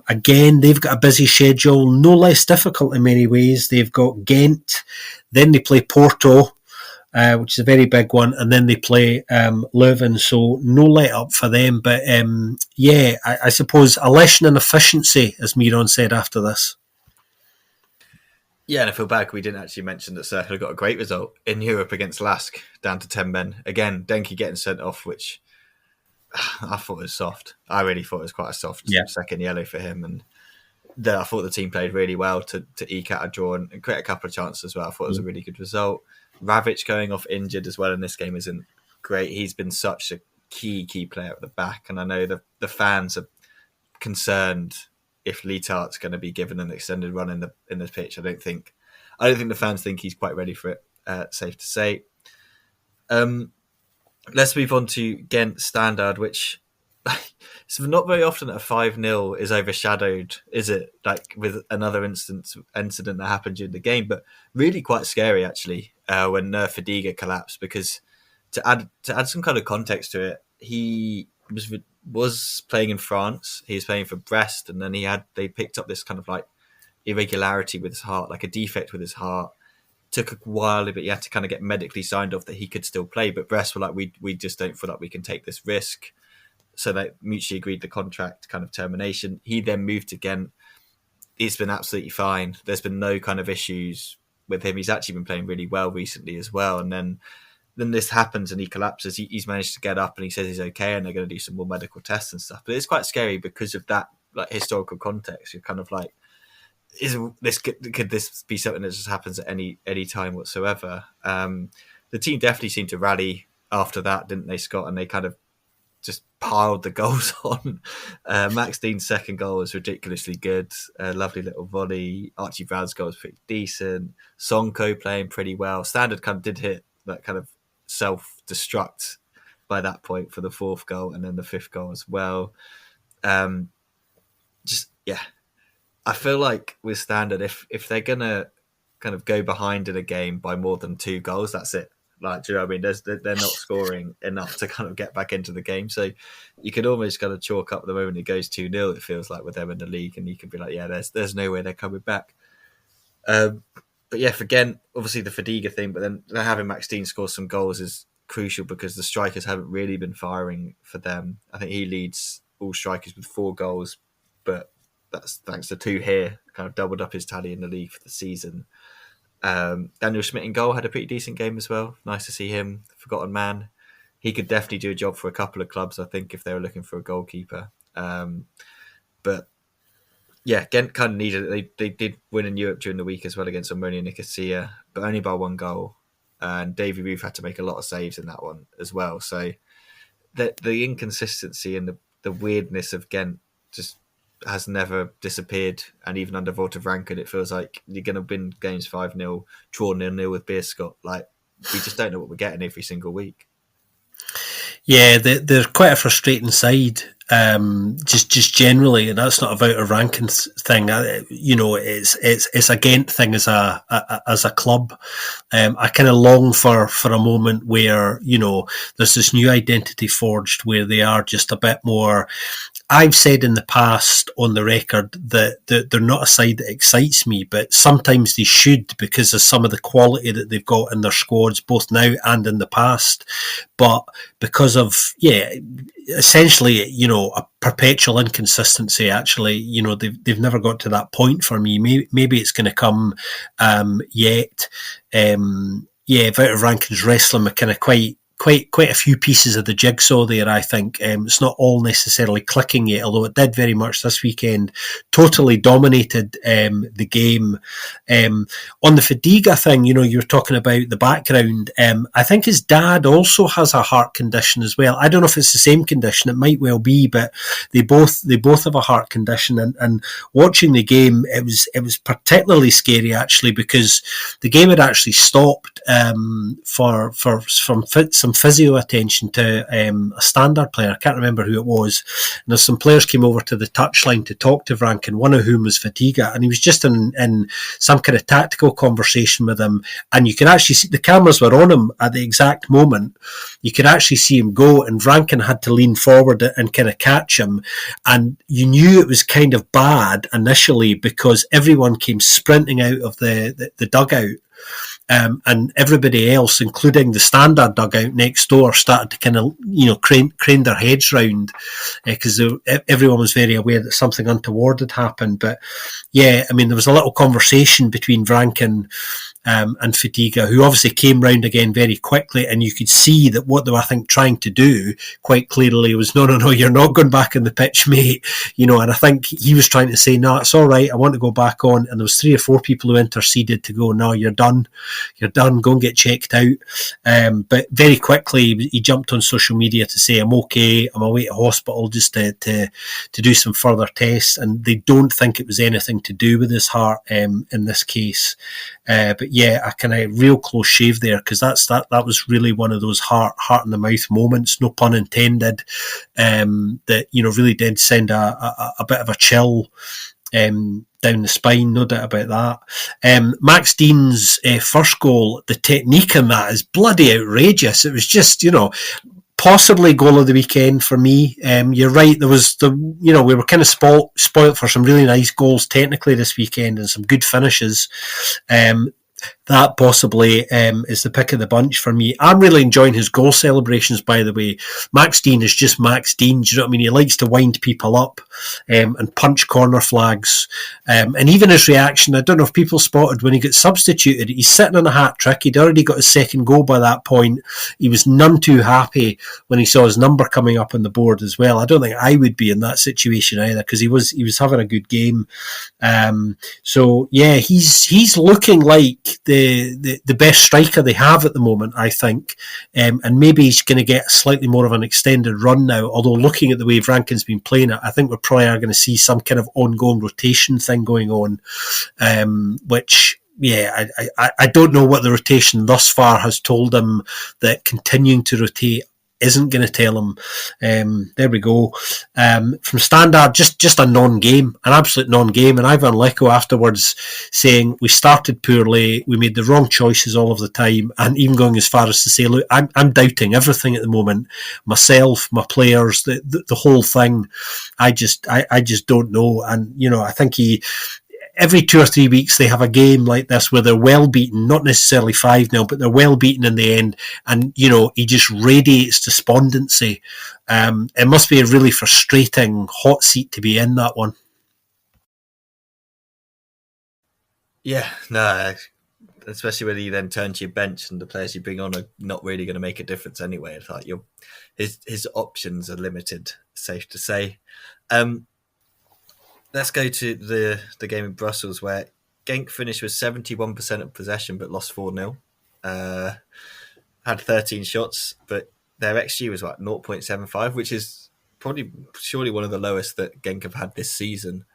again, they've got a busy schedule, no less difficult in many ways. They've got Ghent, then they play Porto, which is a very big one, and then they play Leuven, so no let up for them. But yeah, I suppose a lesson in efficiency, as Miron said after this. Yeah, and I feel bad we didn't actually mention that Circle got a great result in Europe against Lask, down to 10 men. Again, Denke getting sent off, which I thought was soft. I really thought it was quite a soft second yellow for him. And I thought the team played really well to eke out a draw and create a couple of chances as well. I thought it was a really good result. Ravic going off injured as well in this game isn't great. He's been such a key player at the back. And I know the fans are concerned if Litart's going to be given an extended run in the pitch. I don't think the fans think he's quite ready for it. Safe to say. Let's move on to Ghent Standard, which it's not very often that a 5-0 is overshadowed, is it? Like with another incident that happened during the game, but really quite scary actually when Fadiga collapsed, because to add some kind of context to it, he was playing in France. He was playing for Brest, and then they picked up this kind of like irregularity with his heart, like a defect with his heart. Took a while, but he had to kind of get medically signed off that he could still play. But Brest were like, we just don't feel like we can take this risk. So they mutually agreed the contract kind of termination. He then moved to Ghent. He's been absolutely fine. There's been no kind of issues with him. He's actually been playing really well recently as well. And then this happens and he collapses. He's managed to get up and he says he's okay, and they're going to do some more medical tests and stuff. But it's quite scary because of that like historical context. You're kind of like, could this be something that just happens at any time whatsoever? The team definitely seemed to rally after that, didn't they, Scott? And they kind of just piled the goals on. Max Dean's second goal was ridiculously good. Lovely little volley. Archie Brown's goal was pretty decent. Sonko playing pretty well. Standard kind of did hit that kind of self-destruct by that point for the fourth goal, and then the fifth goal as well. I feel like with Standard, if they're gonna kind of go behind in a game by more than 2 goals, that's it. Like, do you know what I mean? They're not scoring enough to kind of get back into the game. So you could almost kind of chalk up the moment it goes 2-0, it feels like, with them in the league, and you could be like, yeah, there's no way they're coming back. But yeah, for Ghent, obviously the Fadiga thing, but then having Max Dean score some goals is crucial because the strikers haven't really been firing for them. I think he leads all strikers with 4 goals, but that's thanks to 2 here, kind of doubled up his tally in the league for the season. Daniel Schmidt in goal had a pretty decent game as well. Nice to see him, forgotten man. He could definitely do a job for a couple of clubs, I think, if they were looking for a goalkeeper. But yeah, Ghent kind of needed it. They did win in Europe during the week as well against Omonia Nicosia, but only by 1 goal. And Davy Ruth had to make a lot of saves in that one as well. So the inconsistency and the weirdness of Ghent just has never disappeared. And even under Walter Rankin, it feels like you're going to win games 5-0, draw 0-0 with Beerschot. Like, we just don't know what we're getting every single week. Yeah, they're quite a frustrating side, just generally, and that's not about a ranking thing. It's a Ghent thing as a club. I kind of long for a moment where there's this new identity forged, where they are just a bit more I've said in the past on the record that they're not a side that excites me, but sometimes they should because of some of the quality that they've got in their squads, both now and in the past. But because of, essentially, a perpetual inconsistency, actually, they've never got to that point for me. Maybe it's going to come yet. Out of rankings wrestling, kind of quite a few pieces of the jigsaw there, I think. It's not all necessarily clicking yet, although it did very much this weekend. Totally dominated the game. On the Fadiga thing, you were talking about the background. I think his dad also has a heart condition as well. I don't know if it's the same condition. It might well be, but they both have a heart condition. And watching the game, it was particularly scary actually because the game had actually stopped from some physio attention to a standard player. I can't remember who it was. And some players came over to the touchline to talk to Vranken, one of whom was Fatiga, and he was just in some kind of tactical conversation with him. And you can actually see the cameras were on him at the exact moment. You could actually see him go, and Vranken had to lean forward and kind of catch him. And you knew it was kind of bad initially because everyone came sprinting out of the dugout. And everybody else, including the standard dugout next door, started to kind of crane their heads round because everyone was very aware that something untoward had happened. But there was a little conversation between Vranken and Fatiga, who obviously came round again very quickly, and you could see that what they were, I think, trying to do quite clearly was, no, you're not going back on the pitch, mate. And I think he was trying to say, no, it's all right, I want to go back on. And there was 3 or 4 people who interceded to go, no, you're done, go and get checked out. But very quickly he jumped on social media to say, I'm okay, I'm away to hospital just to do some further tests, and they don't think it was anything to do with his heart in this case. But a kind of real close shave there, because that was really one of those heart in the mouth moments, no pun intended, that really did send a bit of a chill down the spine, no doubt about that. Max Dean's first goal, the technique in that is bloody outrageous. It was just, possibly goal of the weekend for me. You're right. There was we were kind of spoilt for some really nice goals technically this weekend and some good finishes. That possibly is the pick of the bunch for me. I'm really enjoying his goal celebrations, by the way. Max Dean is just Max Dean. Do you know what I mean? He likes to wind people up and punch corner flags. And even his reaction, I don't know if people spotted when he got substituted, he's sitting on a hat trick. He'd already got his second goal by that point. He was none too happy when he saw his number coming up on the board as well. I don't think I would be in that situation either, because he was having a good game. He's looking like the best striker they have at the moment, I think, and maybe he's going to get slightly more of an extended run now. Although looking at the way Vranken's been playing it, I think we're probably going to see some kind of ongoing rotation thing going on, which. I don't know what the rotation thus far has told him that continuing to rotate isn't going to tell him. There we go. From Standard, just a non-game, an absolute non-game. And Ivan Leko afterwards saying, we started poorly, we made the wrong choices all of the time, and even going as far as to say, look, I'm doubting everything at the moment. Myself, my players, the whole thing. I just don't know. And, I think every 2 or 3 weeks they have a game like this where they're well beaten, not necessarily 5-0, but they're well beaten in the end, and he just radiates despondency. It must be a really frustrating hot seat to be in, that one. Yeah, no, especially when you then turn to your bench and the players you bring on are not really going to make a difference anyway. It's like his options are limited, safe to say. Let's go to the game in Brussels where Genk finished with 71% of possession but lost 4-0. Had 13 shots, but their XG was 0.75, which is surely one of the lowest that Genk have had this season,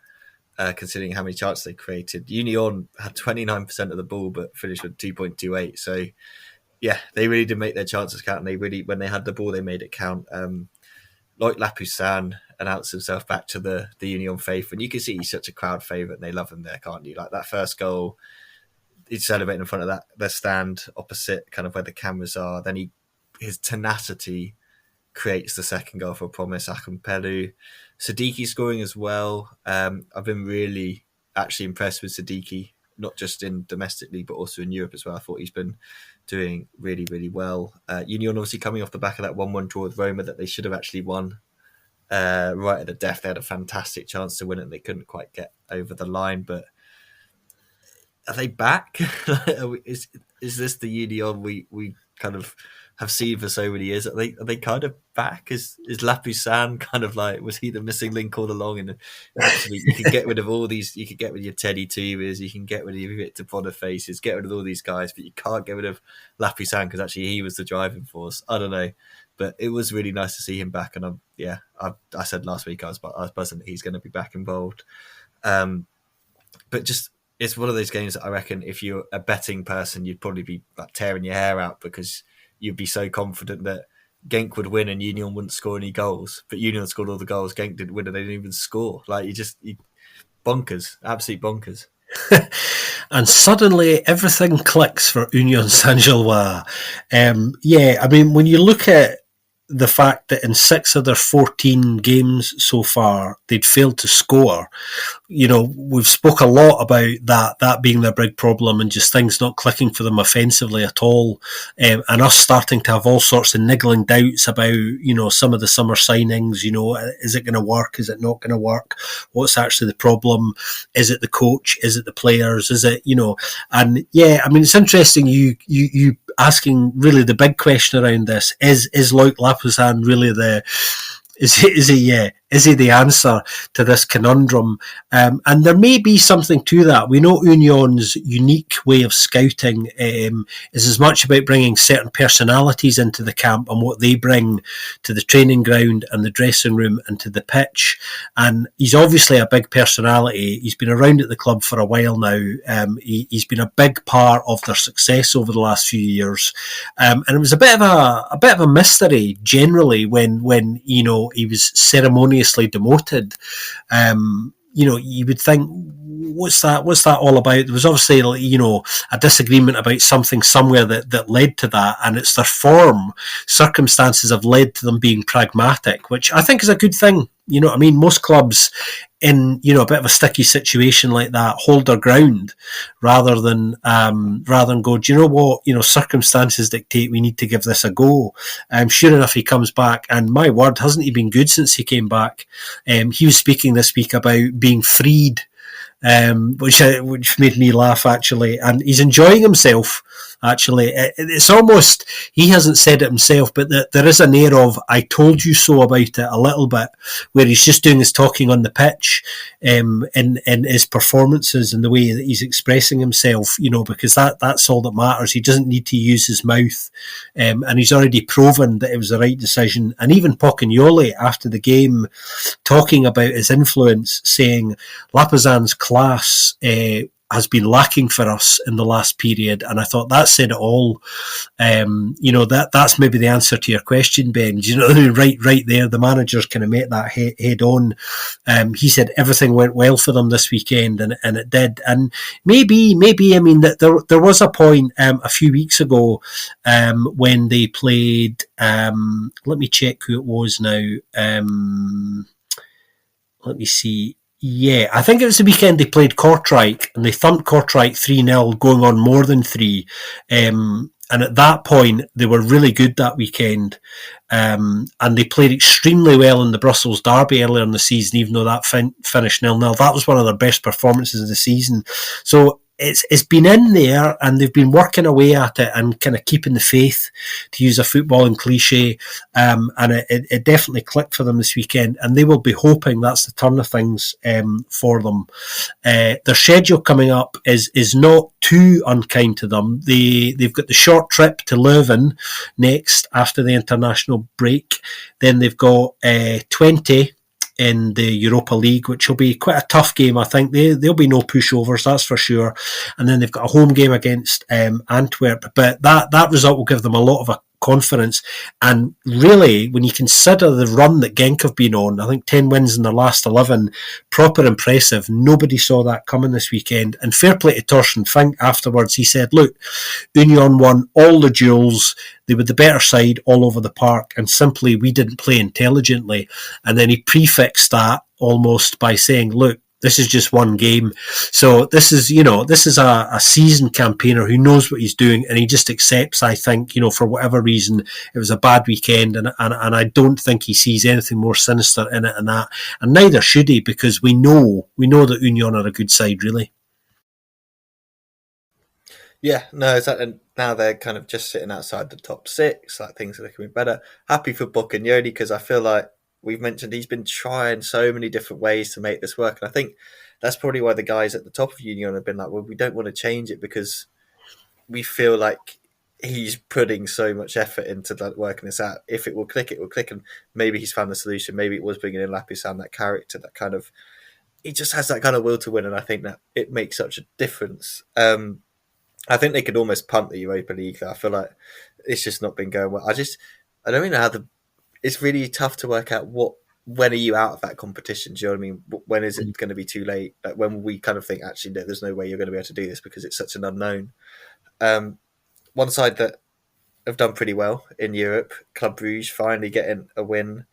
considering how many chances they created. Union had 29% of the ball but finished with 2.28. So, yeah, they really did make their chances count, and when they had the ball, they made it count. Like Lapoussin announced himself back to the Union faith, and you can see he's such a crowd favourite and they love him there, can't you? Like that first goal, he's celebrating in front of the stand opposite kind of where the cameras are. Then his tenacity creates the second goal for Promise Akampelu. Siddiqui scoring as well. I've been really actually impressed with Siddiqui, not just in domestically but also in Europe as well. I thought he's been doing really, really well. Union obviously coming off the back of that 1-1 draw with Roma that they should have actually won right at the death. They had a fantastic chance to win it and they couldn't quite get over the line. But are they back? is this the Union we kind of have seen for so many years? Are they kind of back? Is Lapusan kind of like, was he the missing link all along? And actually, you can get rid of all these. You can get rid of your Teddy Tubers, you can get rid of your Victor Bonifaces, get rid of all these guys, but you can't get rid of Lapusan because actually he was the driving force. I don't know, but it was really nice to see him back. And I said last week I was buzzing that he's going to be back involved. But just, it's one of those games that I reckon if you're a betting person, you'd probably be like tearing your hair out because you'd be so confident that Genk would win and Union wouldn't score any goals. But Union scored all the goals, Genk didn't win and they didn't even score. Like, bonkers, absolute bonkers. And suddenly everything clicks for Union Saint-Gilloise. I mean, when you look at the fact that in 6 of their 14 games so far, they'd failed to score. We've spoke a lot about that being their big problem and just things not clicking for them offensively at all. And us starting to have all sorts of niggling doubts about, some of the summer signings, is it going to work? Is it not going to work? What's actually the problem? Is it the coach? Is it the players? Is it, and yeah, I mean, it's interesting you asking really the big question around this. Is Loic Lapusan really is he the answer to this conundrum? And there may be something to that. We know Union's unique way of scouting is as much about bringing certain personalities into the camp and what they bring to the training ground and the dressing room and to the pitch. And he's obviously a big personality. He's been around at the club for a while now. He's been a big part of their success over the last few years. And it was a bit of a mystery generally when he was ceremoniously demoted. You would think, what's that all about? There was obviously, a disagreement about something somewhere that led to that, and it's their form. Circumstances have led to them being pragmatic, which I think is a good thing. Most clubs in, a bit of a sticky situation like that hold their ground rather than go, do you know what, circumstances dictate we need to give this a go. Sure enough, he comes back, and my word, hasn't he been good since he came back? He was speaking this week about being freed, which made me laugh actually, and he's enjoying himself. Actually, it's almost, he hasn't said it himself, but there is an air of "I told you so" about it a little bit, where he's just doing his talking on the pitch, in his performances and the way that he's expressing himself. Because that's all that matters. He doesn't need to use his mouth, and he's already proven that it was the right decision. And even Pocagnoli after the game, talking about his influence, saying Lapusan's class has been lacking for us in the last period, and I thought that said it all. That's maybe the answer to your question, Ben. Right there, the managers kind of met that head on. He said everything went well for them this weekend, and it did. And maybe I mean that there was a point a few weeks ago when they played. Let me check who it was now. Let me see. Yeah, I think it was the weekend they played Kortrijk and they thumped Kortrijk 3-0, going on more than 3. And at that point, they were really good that weekend. And they played extremely well in the Brussels derby earlier in the season, even though that finished 0-0. That was one of their best performances of the season. So it's been in there, and they've been working away at it and kind of keeping the faith, to use a footballing cliche. And it definitely clicked for them this weekend, and they will be hoping that's the turn of things for them. Their schedule coming up is not too unkind to them. They've got the short trip to Leuven next after the international break. Then they've got 20 in the Europa League, which will be quite a tough game. I think there'll be no pushovers, that's for sure. And then they've got a home game against Antwerp, but that result will give them a lot of confidence. And really, when you consider the run that Genk have been on, I think 10 wins in their last 11, proper impressive. Nobody saw that coming this weekend. And fair play to Torsten Fink afterwards. He said, look, Union won all the duels. They were the better side all over the park, and simply we didn't play intelligently. And then he prefixed that almost by saying, look, this is just one game. So this is, this is a seasoned campaigner who knows what he's doing, and he just accepts, I think, for whatever reason, it was a bad weekend, and I don't think he sees anything more sinister in it than that. And neither should he, because we know that Union are a good side, really. Yeah, no, exactly. And now they're kind of just sitting outside the top six. Like things are looking better. Happy for Boccagnioli because I feel like we've mentioned he's been trying so many different ways to make this work, and I think that's probably why the guys at the top of Union have been like, well, we don't want to change it because we feel like he's putting so much effort into like working this out. If it will click, it will click, and maybe he's found the solution. Maybe it was bringing in Lapissan, that character, that kind of he just has that kind of will to win, and I think that it makes such a difference. I think they could almost punt the Europa League. Though. I feel like it's just not been going well. I don't really know how it's really tough to work out when are you out of that competition. Do you know what I mean? When is it going to be too late? Like when we kind of think actually there's no way you're going to be able to do this because it's such an unknown. One side that have done pretty well in Europe, Club Brugge, finally getting a win.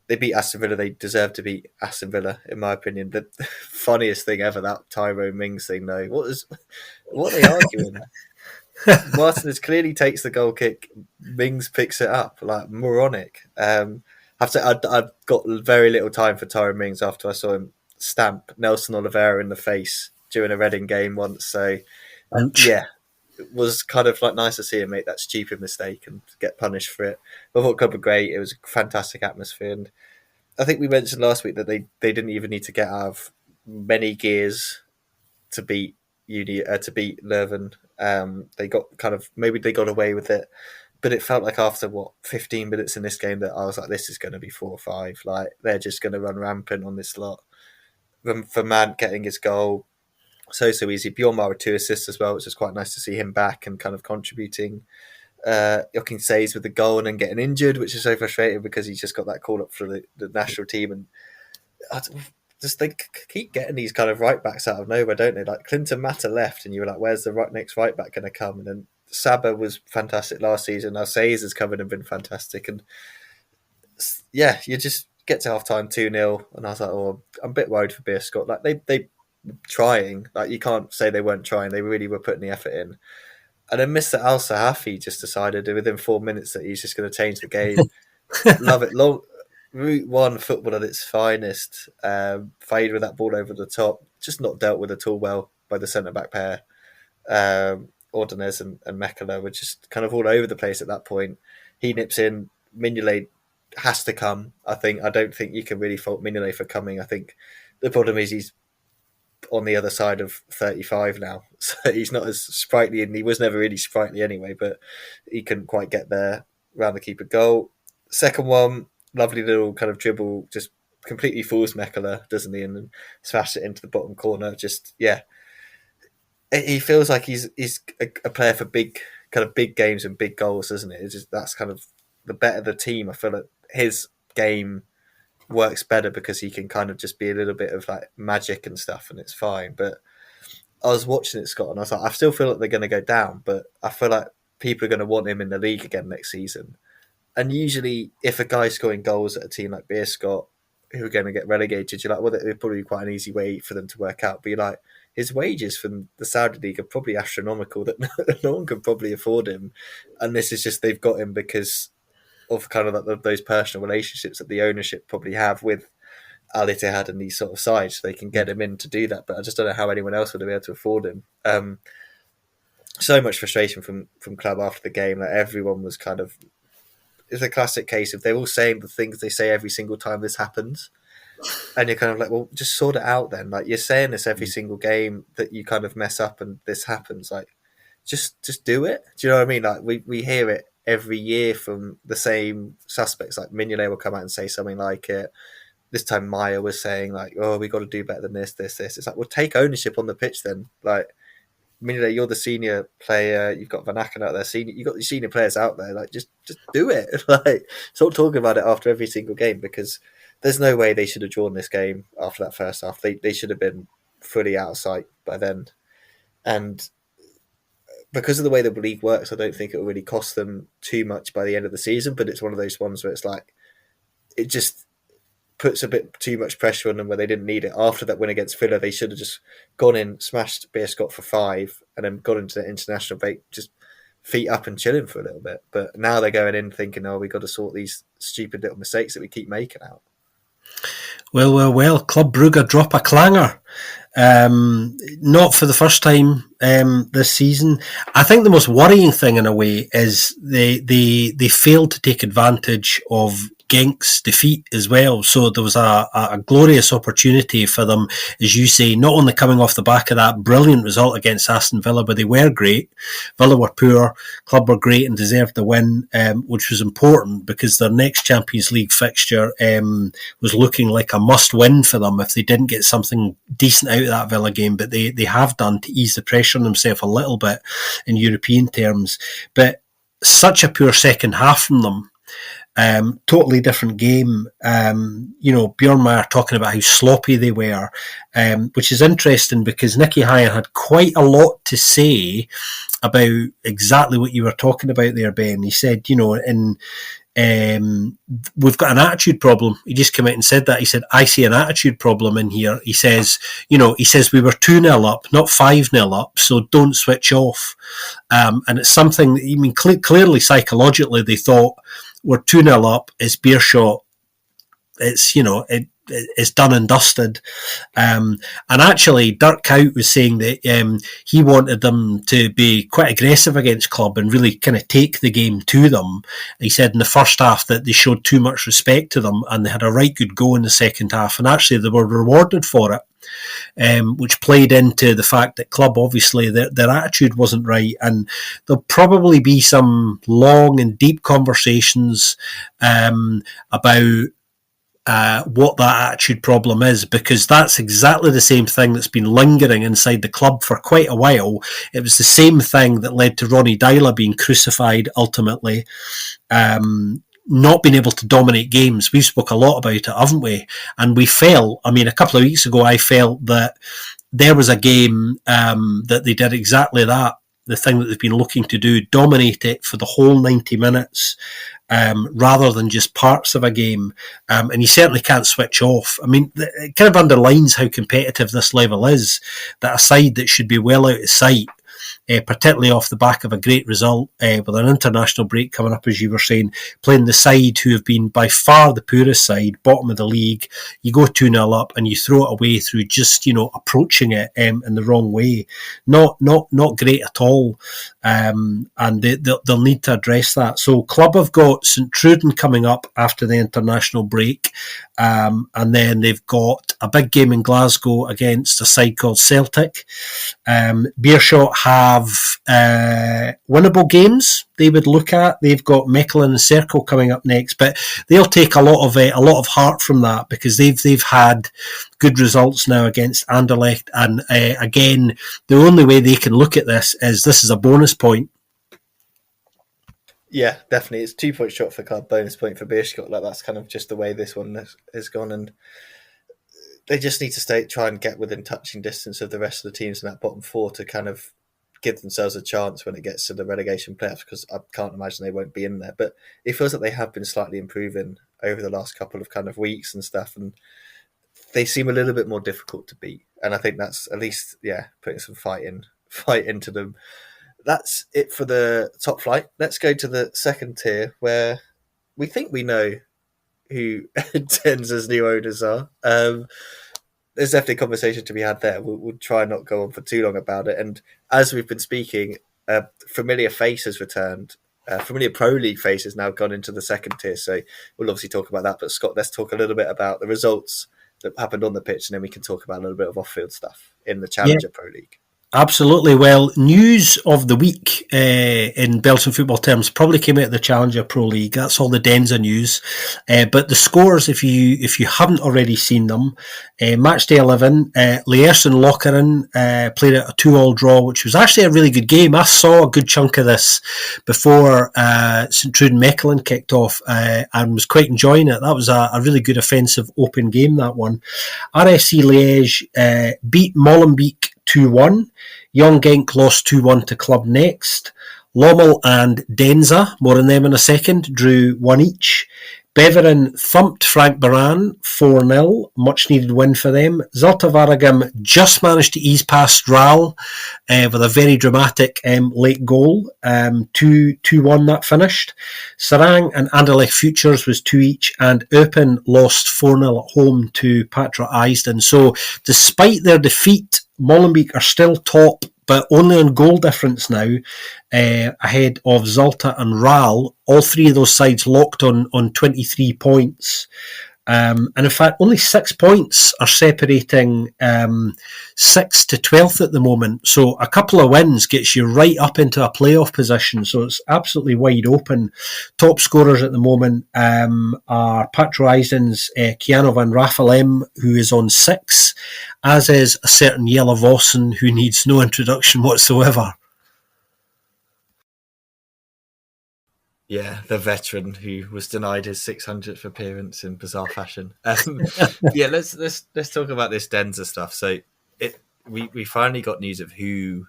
They beat Aston Villa. They deserve to beat Aston Villa, in my opinion. The funniest thing ever, that Tyrone Mings thing, though. What are they arguing? Martinez clearly takes the goal kick. Mings picks it up, like moronic. I've got very little time for Tyrone Mings after I saw him stamp Nelson Oliveira in the face during a Reading game once. So, Ouch. yeah, it was kind of like nice to see him make that stupid mistake and get punished for it. But I thought Club were great. It was a fantastic atmosphere, and I think we mentioned last week that they didn't even need to get out of many gears to beat to beat Leuven. They got kind of maybe they got away with it, but it felt like after 15 minutes in this game that I was like, this is going to be 4-5. Like they're just going to run rampant on this lot. For Man getting his goal, so easy. Bjornmar with 2 assists as well, which is quite nice to see him back and kind of contributing. Joaquin Says with the goal and then getting injured, which is so frustrating because he's just got that call up for the national team. And they keep getting these kind of right backs out of nowhere, don't they? Like Clinton Mata left, and you were like, "Where's the next right back going to come?" And then Saba was fantastic last season. Now Says has covered and been fantastic. And yeah, you just get to half time 2-0, and I was like, "Oh, I'm a bit worried for Beer Scott." Like they trying, like you can't say they weren't trying. They really were putting the effort in. And then Mr. Al Sahafi just decided within 4 minutes that he's just going to change the game. Love it. Route 1 football at its finest. Fade with that ball over the top. Just not dealt with at all well by the centre back pair. Ordonez and Mekala were just kind of all over the place at that point. He nips in. Mignolet has to come. I don't think you can really fault Mignolet for coming. I think the problem is he's on the other side of 35 now, so he's not as sprightly, and he was never really sprightly anyway, but he couldn't quite get there around the keeper goal. Second one, lovely little kind of dribble, just completely fools Mekala, doesn't he, and then smash it into the bottom corner. Just yeah, he feels like he's a player for big games and big goals, doesn't it? It's just that's kind of the better the team. I feel like his game works better because he can kind of just be a little bit of like magic and stuff, and it's fine. But I was watching it, Scott, and I was like, I still feel like they're going to go down, but I feel like people are going to want him in the league again next season. And usually, if a guy's scoring goals at a team like Beer Scott, who are going to get relegated, you're like, well, it would probably be quite an easy way for them to work out. But you're like, his wages from the Saudi league are probably astronomical that no one could probably afford him. And this is just they've got him because of kind of like those personal relationships that the ownership probably have with Al Ittihad and these sort of sides. So they can get him in to do that. But I just don't know how anyone else would be able to afford him. So much frustration from club after the game. Like everyone was kind of, it's a classic case of they're all saying the things they say every single time this happens. And you're kind of like, well, just sort it out then. Like you're saying this every single game that you kind of mess up and this happens. Like just do it. Do you know what I mean? Like we hear it every year from the same suspects. Like Mignolet will come out and say something like it. This time Maya was saying like, oh, we got to do better than this. It's like, well, take ownership on the pitch then. Like I mean, you're the senior player. You've got Van Aken out there. Senior, you've got the senior players out there. Like, just do it. Like, stop talking about it after every single game, because there's no way they should have drawn this game after that first half. They should have been fully out of sight by then. And because of the way the league works, I don't think it will really cost them too much by the end of the season. But it's one of those ones where it's like it just puts a bit too much pressure on them where they didn't need it. After that win against Villa, they should have just gone in, smashed Beerschot for 5, and then got into the international break just feet up and chilling for a little bit. But now they're going in thinking, oh, we've got to sort these stupid little mistakes that we keep making out. Well. Club Brugge drop a clanger. Not for the first time this season. I think the most worrying thing in a way is they failed to take advantage of Genk's defeat as well. So there was a glorious opportunity for them, as you say, not only coming off the back of that brilliant result against Aston Villa, but they were great. Villa were poor, Club were great and deserved the win, which was important because their next Champions League fixture was looking like a must-win for them if they didn't get something decent out of that Villa game, but they have done to ease the pressure on themselves a little bit in European terms. But such a poor second half from them. Totally different game. Bjorn Meyer talking about how sloppy they were, which is interesting because Nicky Hyan had quite a lot to say about exactly what you were talking about there, Ben. He said, we've got an attitude problem. He just came out and said that. He said, I see an attitude problem in here. He says we were 2-0 up, not 5-0 up, so don't switch off. And it's something, clearly psychologically they thought, we're 2-0 up, it's Beerschot, it's done and dusted. And actually, Dirk Kuyt was saying that he wanted them to be quite aggressive against Club and really kind of take the game to them. He said in the first half that they showed too much respect to them and they had a right good go in the second half, and actually they were rewarded for it. Which played into the fact that Club, obviously, their attitude wasn't right, and there'll probably be some long and deep conversations about what that attitude problem is, because that's exactly the same thing that's been lingering inside the club for quite a while. It was the same thing that led to Ronnie Deila being crucified ultimately. Not being able to dominate games. We've spoke a lot about it, haven't we? And we felt, a couple of weeks ago, I felt that there was a game that they did exactly that. The thing that they've been looking to do, dominate it for the whole 90 minutes, rather than just parts of a game. And you certainly can't switch off. It kind of underlines how competitive this level is, that a side that should be well out of sight, particularly off the back of a great result with an international break coming up, as you were saying, playing the side who have been by far the poorest side, bottom of the league. You go 2-0 up and you throw it away through just approaching it in the wrong way. Not great at all, and they'll need to address that. So Club have got St Truden coming up after the international break, and then they've got a big game in Glasgow against a side called Celtic. Beerschot have winnable games they would look at. They've got Mechelen and Cercle coming up next, but they'll take a lot of heart from that because they've had good results now against Anderlecht, and again, the only way they can look at this is a bonus point. Yeah, definitely. It's 2-point shot for Club, bonus point for Beerschot. Like, that's kind of just the way this one has gone, and they just need to try and get within touching distance of the rest of the teams in that bottom 4 to kind of give themselves a chance when it gets to the relegation playoffs, because I can't imagine they won't be in there. But it feels like they have been slightly improving over the last couple of kind of weeks and stuff, and they seem a little bit more difficult to beat. And I think that's at least, putting some fight into them. That's it for the top flight. Let's go to the second tier, where we think we know who Deinze's new owners are. There's definitely a conversation to be had there. We'll try and not go on for too long about it. And as we've been speaking, familiar face has returned. Familiar Pro League face has now gone into the second tier. So we'll obviously talk about that. But Scott, let's talk a little bit about the results that happened on the pitch, and then we can talk about a little bit of off-field stuff in the Challenger Pro League. Absolutely. Well, news of the week in Belgian football terms probably came out of the Challenger Pro League. That's all the Deinze news. But the scores, if you haven't already seen them, Matchday 11, Lierse and Lokeren played a 2-2 draw, which was actually a really good game. I saw a good chunk of this before St Truiden Mechelen kicked off and was quite enjoying it. That was a really good offensive open game, that one. RFC Liège beat Molenbeek 2-1. Young Genk lost 2-1 to Club Next. Lommel and Deinze, more on them in a second, drew 1 each. Beveren thumped Frank Baran 4-0, much needed win for them. Zulte Waregem just managed to ease past Ral with a very dramatic late goal. 2-1 that finished. Sarang and Anderlecht Futures was 2 each, and Eupen lost 4-0 at home to Patra Eisden. So despite their defeat, Molenbeek are still top, but only on goal difference now, ahead of Zulte and Ral. All three of those sides locked on 23 points. And in fact, only 6 points are separating 6th to 12th at the moment. So a couple of wins gets you right up into a playoff position. So it's absolutely wide open. Top scorers at the moment are Patra Eisden's Keanu van Rafalem, who is on 6, as is a certain Jelle Vossen, who needs no introduction whatsoever. Yeah, the veteran who was denied his 600th appearance in bizarre fashion. Yeah, let's talk about this Deinze stuff. So we finally got news of who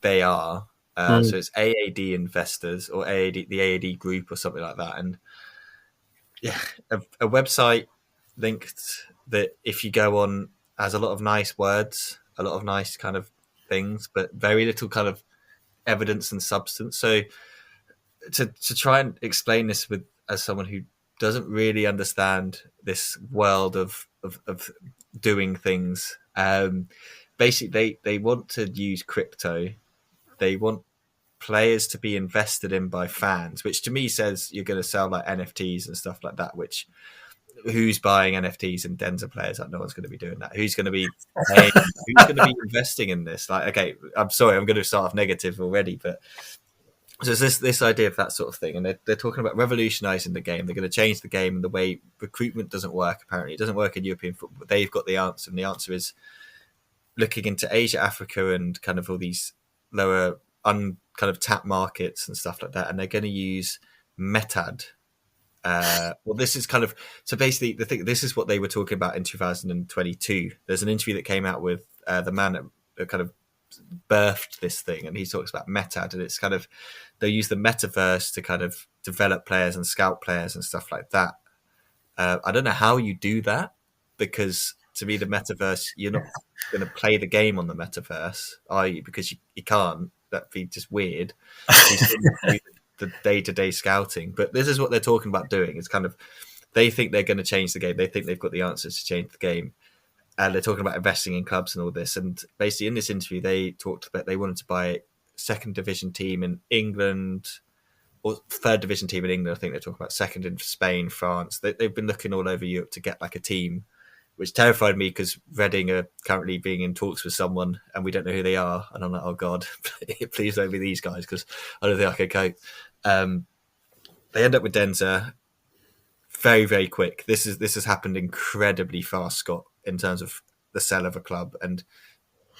they are. So it's AAD Investors or AAD, the AAD Group or something like that. And yeah, a website linked that if you go on has a lot of nice words, a lot of nice kind of things, but very little kind of evidence and substance. So to try and explain this with as someone who doesn't really understand this world of doing things, basically they want to use crypto. They want players to be invested in by fans, which to me says you're going to sell like NFTs and stuff like that. Which who's buying NFTs and Deinze players? Like no one's going to be doing that. Who's going to be paying? Who's going to be investing in this? Like, okay, I'm sorry, I'm going to start off negative already, but so it's this idea of that sort of thing, and they're talking about revolutionising the game. They're going to change the game and the way recruitment doesn't work. Apparently, it doesn't work in European football. But they've got the answer, and the answer is looking into Asia, Africa, and kind of all these lower, kind of tap markets and stuff like that. And they're going to use Metad. Well, this is kind of so basically the thing. This is what they were talking about in 2022. There's an interview that came out with the man that kind of birthed this thing, and he talks about Metad, and it's kind of they use the metaverse to kind of develop players and scout players and stuff like that. I don't know how you do that, because to me the metaverse, you're not going to play the game on the metaverse, are you? Because you can't. That'd be just weird. So you the day-to-day scouting, but this is what they're talking about doing. It's kind of they think they're going to change the game. They think they've got the answers to change the game. And they're talking about investing in clubs and all this. And basically, in this interview, they talked about they wanted to buy a second division team in England or third division team in England. I think they're talking about second in Spain, France. They've been looking all over Europe to get like a team, which terrified me because Reading are currently being in talks with someone and we don't know who they are. And I'm like, oh God, please don't be these guys because I don't think I could cope. They end up with Deinze very, very quick. This has happened incredibly fast, Scott, in terms of the sell of a club. And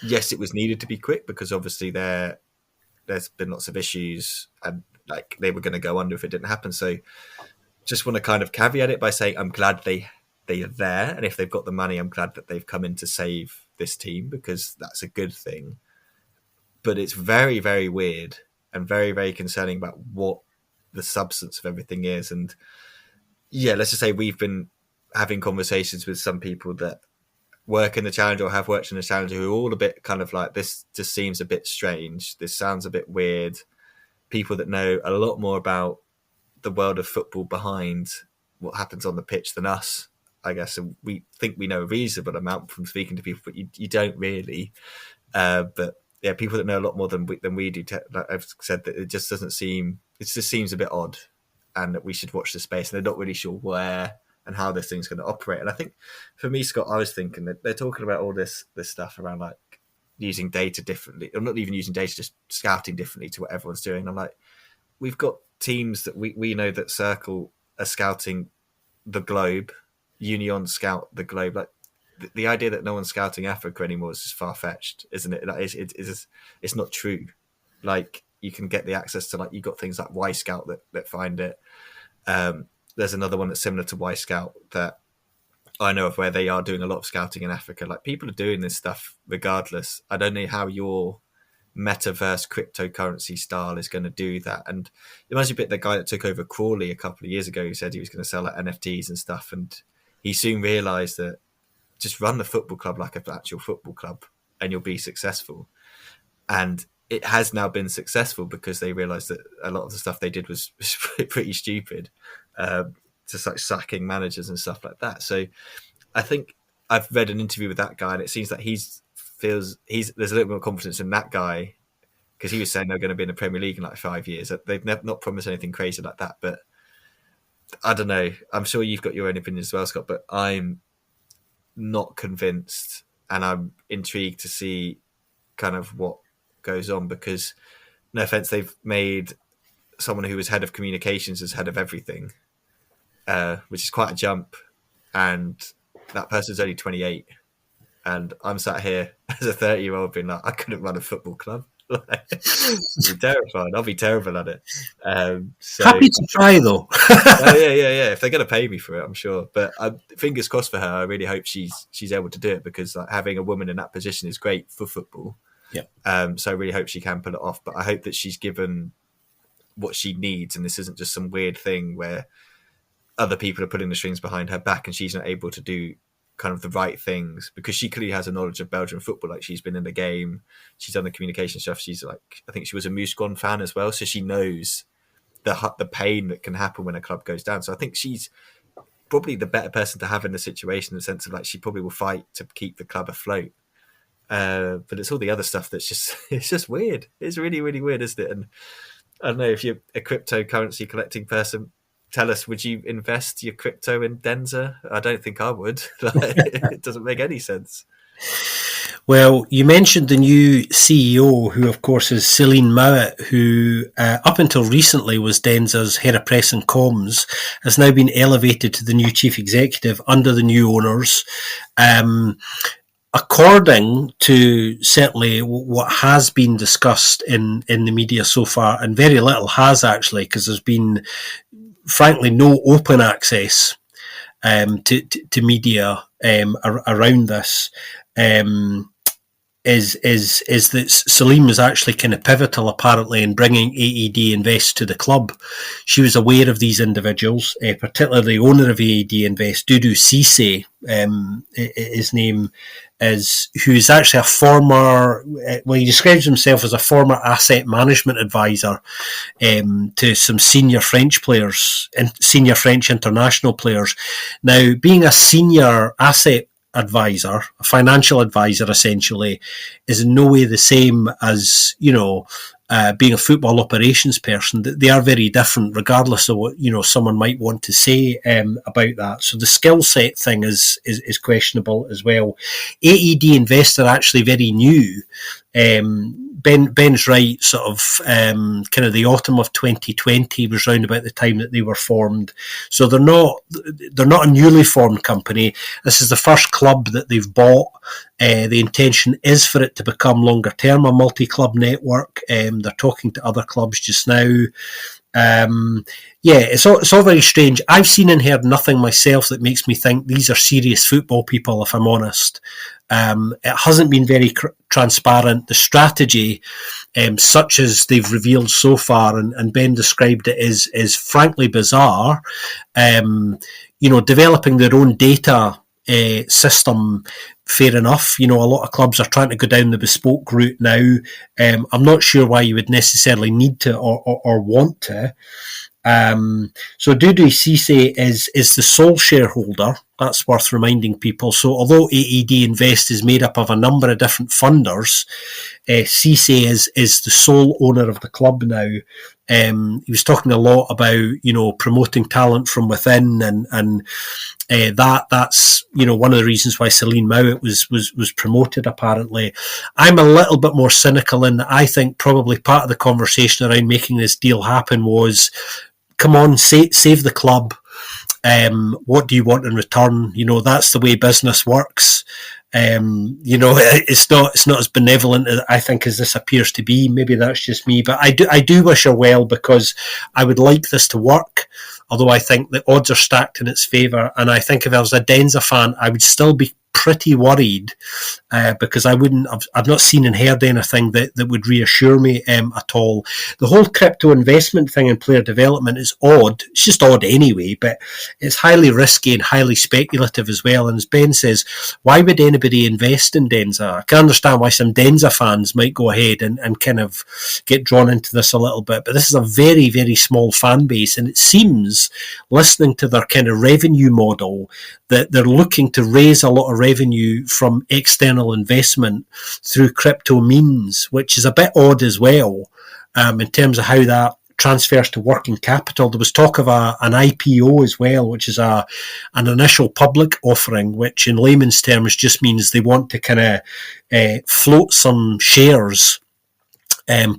yes, it was needed to be quick because obviously there's been lots of issues and like they were going to go under if it didn't happen. So just want to kind of caveat it by saying I'm glad they are there, and if they've got the money, I'm glad that they've come in to save this team because that's a good thing. But it's very, very weird and very, very concerning about what the substance of everything is. And yeah, let's just say we've been having conversations with some people that work in the Challenger or have worked in the Challenger who are all a bit kind of like, this just seems a bit strange. This sounds a bit weird. People that know a lot more about the world of football behind what happens on the pitch than us, I guess. And we think we know a reasonable amount from speaking to people, but you don't really. But yeah, people that know a lot more than we do, like I've said, that it just seems a bit odd and that we should watch the space. And they're not really sure where and how this thing's going to operate. And I think for me, Scott, I was thinking that they're talking about all this stuff around like using data differently, or not even using data, just scouting differently to what everyone's doing. I'm like, we've got teams that we know that Circle are scouting the globe, Union scout the globe. Like the idea that no one's scouting Africa anymore is just far fetched, isn't it? Like, it's not true. Like you can get the access to, like, you got things like Y Scout that find it. There's another one that's similar to Y Scout that I know of, where they are doing a lot of scouting in Africa. Like people are doing this stuff regardless. I don't know how your metaverse cryptocurrency style is going to do that. And it reminds me a bit the guy that took over Crawley a couple of years ago, who said he was going to sell like NFTs and stuff. And he soon realized that just run the football club like an actual football club and you'll be successful. And it has now been successful because they realized that a lot of the stuff they did was pretty stupid, just like sacking managers and stuff like that. So I think I've read an interview with that guy, and it seems that there's a little bit more confidence in that guy, because he was saying they're going to be in the Premier League in like 5 years. They've not promised anything crazy like that, but I don't know. I'm sure you've got your own opinion as well, Scott, but I'm not convinced, and I'm intrigued to see kind of what goes on, because no offense, they've made someone who was head of communications as head of everything, which is quite a jump, and that person's only 28, and I'm sat here as a 30-year-old being like, I couldn't run a football club. Like, I'm terrified. I'll be terrible at it. So Happy to try though. oh, yeah. If they're going to pay me for it, I'm sure. But fingers crossed for her. I really hope she's able to do it, because like, having a woman in that position is great for football. Yeah. So I really hope she can pull it off. But I hope that she's given what she needs, and this isn't just some weird thing where other people are putting the strings behind her back and she's not able to do kind of the right things, because she clearly has a knowledge of Belgian football. Like, she's been in the game, she's done the communication stuff. She's like, I think she was a Mouscron fan as well, so she knows the pain that can happen when a club goes down. So I think she's probably the better person to have in the situation, in the sense of like, she probably will fight to keep the club afloat. But it's all the other stuff that's just it's just weird. It's really, really weird, isn't it? And I don't know, if you're a cryptocurrency collecting person, tell us, would you invest your crypto in Deinze? I don't think I would. It doesn't make any sense. Well, you mentioned the new CEO, who of course is Celine Mowat, who up until recently was Deinze's head of press and comms, has now been elevated to the new chief executive under the new owners. According to certainly what has been discussed in the media so far, and very little has actually, because there's been, frankly, no open access to media around this, is that Salim was actually kind of pivotal, apparently, in bringing AED Invest to the club. She was aware of these individuals, particularly the owner of AED Invest, Doudou Cissé, his name is, who is actually a former, well, he describes himself as a former asset management advisor to some senior French players and senior French international players. Now, being a senior asset advisor, a financial advisor essentially, is in no way the same as, being a football operations person. They are very different, regardless of what someone might want to say about that. So the skill set thing is questionable as well. AED Invest are actually very new. Ben's right, sort of kind of the autumn of 2020 was round about the time that they were formed. So they're not a newly formed company. This is the first club that they've bought. The intention is for it to become longer term a multi-club network. They're talking to other clubs just now. It's all very strange. I've seen and heard nothing myself that makes me think these are serious football people, if I'm honest. It hasn't been very transparent. The strategy, such as they've revealed so far, and Ben described it, is frankly bizarre. Developing their own data system, fair enough. A lot of clubs are trying to go down the bespoke route now. I'm not sure why you would necessarily need to or want to. So Doudou Cissé is the sole shareholder. That's worth reminding people. So although AED Invest is made up of a number of different funders, Cissé is the sole owner of the club now. He was talking a lot about, promoting talent from within, and that's one of the reasons why Celine Mowat was promoted. Apparently, I'm a little bit more cynical in that I think probably part of the conversation around making this deal happen was, come on, save the club. What do you want in return? That's the way business works. It's not as benevolent, I think, as this appears to be. Maybe that's just me, but I do wish her well, because I would like this to work. Although I think the odds are stacked in its favour, and I think if I was a Deinze fan, I would still be pretty worried, because I've not seen and heard anything that would reassure me at all. The whole crypto investment thing in player development is odd. It's just odd anyway, but it's highly risky and highly speculative as well. And as Ben says, why would anybody invest in Deinze? I can understand why some Deinze fans might go ahead and kind of get drawn into this a little bit, but this is a very, very small fan base, and it seems, listening to their kind of revenue model, that they're looking to raise a lot of revenue from external investment through crypto means, which is a bit odd as well, in terms of how that transfers to working capital. There was talk of an IPO as well, which is an initial public offering, which in layman's terms just means they want to kind of float some shares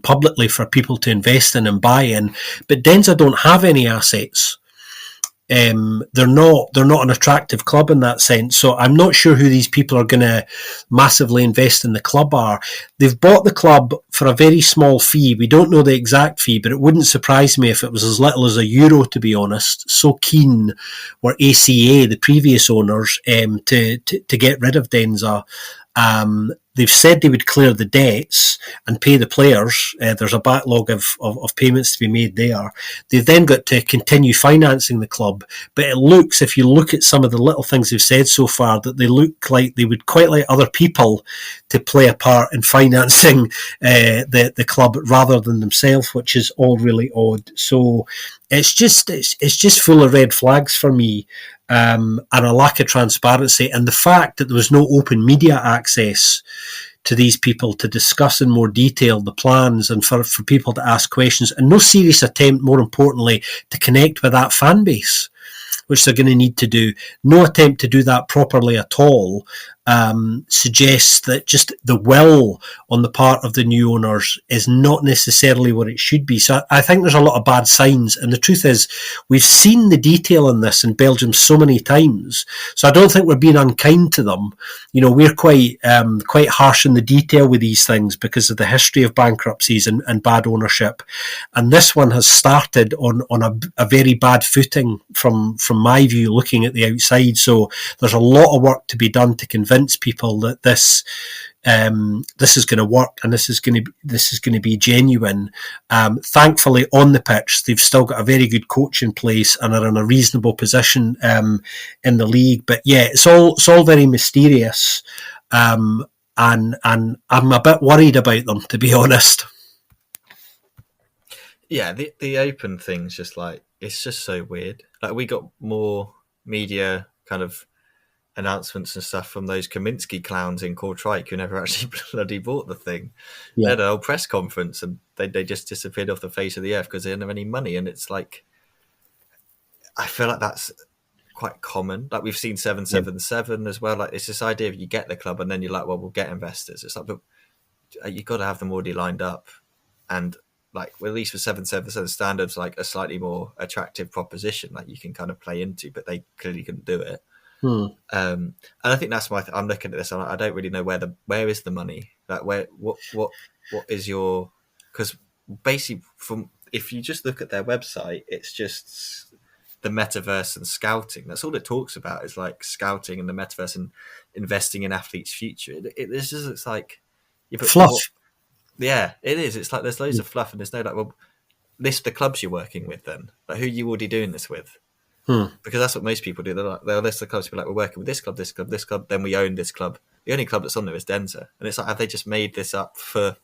publicly for people to invest in and buy in. But Deinze don't have any assets. They're not an attractive club in that sense. So I'm not sure who these people are going to massively invest in the club are. They've bought the club for a very small fee. We don't know the exact fee, but it wouldn't surprise me if it was as little as €1, to be honest. So keen were ACA, the previous owners, to get rid of Deinze. They've said they would clear the debts and pay the players. There's a backlog of payments to be made there. They've then got to continue financing the club. But it looks, if you look at some of the little things they've said so far, that they look like they would quite like other people to play a part in financing the club rather than themselves, which is all really odd. So it's just full of red flags for me. And a lack of transparency, and the fact that there was no open media access to these people to discuss in more detail the plans and for people to ask questions, and no serious attempt, more importantly, to connect with that fan base, which they're going to need to do. No attempt to do that properly at all suggests that just the will on the part of the new owners is not necessarily what it should be. So I think there's a lot of bad signs. And the truth is, we've seen the detail in this in Belgium so many times. So I don't think we're being unkind to them. We're quite harsh in the detail with these things because of the history of bankruptcies and bad ownership. And this one has started on a very bad footing from my view, looking at the outside. So there's a lot of work to be done to convince people that this is going to work and this is going to be genuine. Thankfully, on the pitch, they've still got a very good coach in place and are in a reasonable position in the league. But yeah, it's all very mysterious, and I'm a bit worried about them, to be honest. Yeah, the open thing's just like, it's just so weird. Like, we got more media kind of announcements and stuff from those Kaminsky clowns in Kortrijk who never actually bloody bought the thing. Yeah. They had a whole press conference and they just disappeared off the face of the earth because they didn't have any money. And it's like, I feel like that's quite common. Like, we've seen 777 as well. Like, it's this idea of you get the club and then you're like, well, we'll get investors. It's like, but you've got to have them already lined up. And like, well, at least with 777 standards, like a slightly more attractive proposition, like you can kind of play into, but they clearly couldn't do it. And I think that's why I'm looking at this. I don't really know where is the money. Like, what is your? Because basically, from if you just look at their website, it's just the metaverse and scouting. That's all it talks about. Is like scouting and the metaverse and investing in athletes' future. This just looks like Fluff. Yeah, it is. It's like there's loads of fluff and there's no like, well, list the clubs you're working with then. Like, who are you already doing this with? Because that's what most people do. They'll list the clubs, be like, we're working with this club, this club, this club, then we own this club. The only club that's on there is Deinze. And it's like, have they just made this up for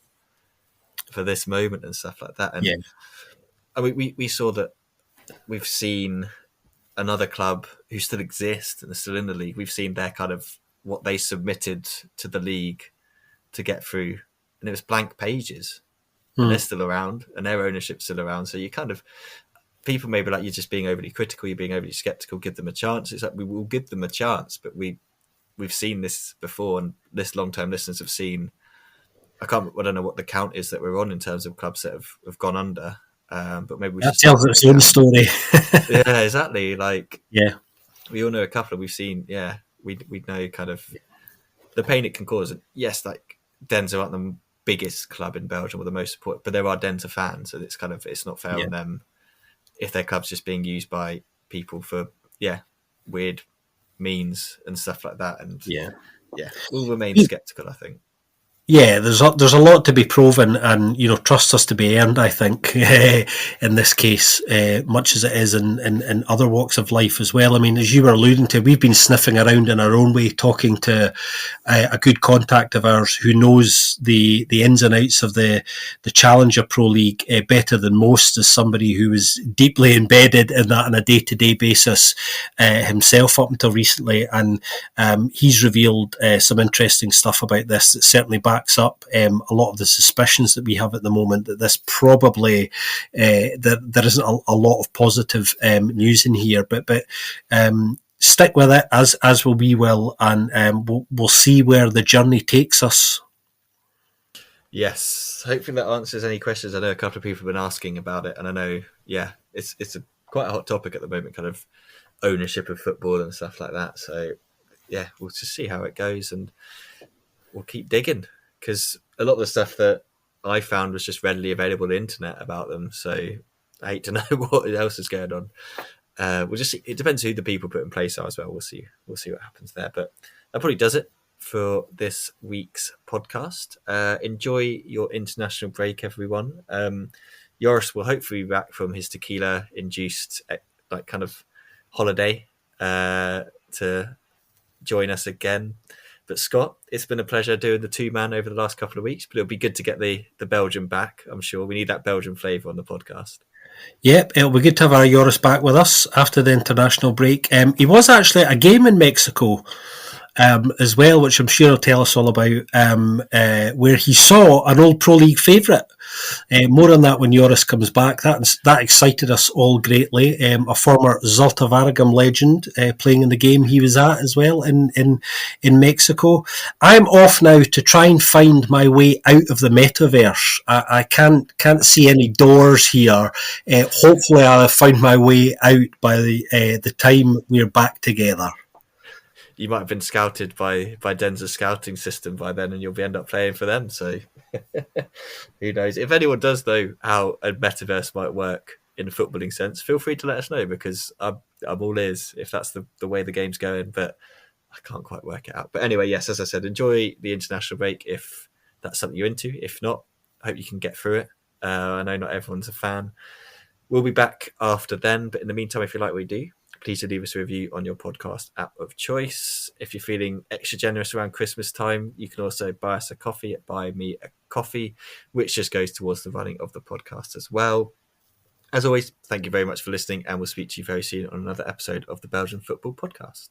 this moment and stuff like that? And Yeah. we saw that. We've seen another club who still exists and are still in the league. We've seen their kind of what they submitted to the league to get through, and it was blank pages. and they're Mm. still around, and their ownership's still around. So you kind of, people may be like, you're just being overly critical, you're being overly skeptical. Give them a chance. It's like, we will give them a chance, but we've seen this before, and this long term listeners have seen. I don't know what the count is that we're on in terms of clubs that have gone under, but maybe we That should start tells from the its own count. story. Yeah, exactly. Like, Yeah, we all know a couple. We've seen. Yeah, we know kind of the pain it can cause. And yes, like Deinze aren't the biggest club in Belgium or the most support, but there are Deinze fans, and it's kind of, it's not fair yeah, on them if their club's just being used by people for, yeah, weird means and stuff like that. And yeah. yeah, we'll remain skeptical, I think. Yeah, there's a lot to be proven, and trust us to be earned. I think in this case, much as it is in other walks of life as well. I mean, as you were alluding to, we've been sniffing around in our own way, talking to a good contact of ours who knows the ins and outs of the Challenger Pro League better than most, as somebody who was deeply embedded in that on a day to day basis himself up until recently, and he's revealed some interesting stuff about this that certainly backs up a lot of the suspicions that we have at the moment, that this probably there isn't a lot of positive news in here, but stick with it, as will we will, and we'll see where the journey takes us. Yes, hopefully that answers any questions. I know a couple of people have been asking about it, and I know, yeah, it's a quite a hot topic at the moment, kind of ownership of football and stuff like that. So yeah, we'll just see how it goes, and we'll keep digging, because a lot of the stuff that I found was just readily available on the internet about them. So I hate to know what else is going on. We'll just see. It depends who the people put in place are as well. We'll see. We'll see what happens there. But that probably does it for this week's podcast. Enjoy your international break, everyone. Joris will hopefully be back from his tequila-induced, like, kind of holiday to join us again. But Scott, it's been a pleasure doing the two-man over the last couple of weeks. But it'll be good to get the Belgian back. I'm sure we need that Belgian flavour on the podcast. Yep, it'll be good to have our Joris back with us after the international break. He was actually at a game in Mexico as well, which I'm sure he'll tell us all about, where he saw an old Pro League favourite. More on that when Joris comes back. That excited us all greatly. A former Zolta Vargam legend playing in the game he was at as well in Mexico. I'm off now to try and find my way out of the metaverse. I can't see any doors here. Hopefully, I'll have found my way out by the time we're back together. You might have been scouted by Deinze's scouting system by then, and you'll end up playing for them. So who knows? If anyone does know how a metaverse might work in a footballing sense, feel free to let us know, because I'm all ears if that's the way the game's going. But I can't quite work it out. But anyway, yes, as I said, enjoy the international break if that's something you're into. If not, I hope you can get through it. I know not everyone's a fan. We'll be back after then. But in the meantime, if you like what we do, please do leave us a review on your podcast app of choice. If you're feeling extra generous around Christmas time, you can also buy us a coffee at Buy Me a Coffee, which just goes towards the running of the podcast as well. As always, thank you very much for listening, and we'll speak to you very soon on another episode of the Belgian Football Podcast.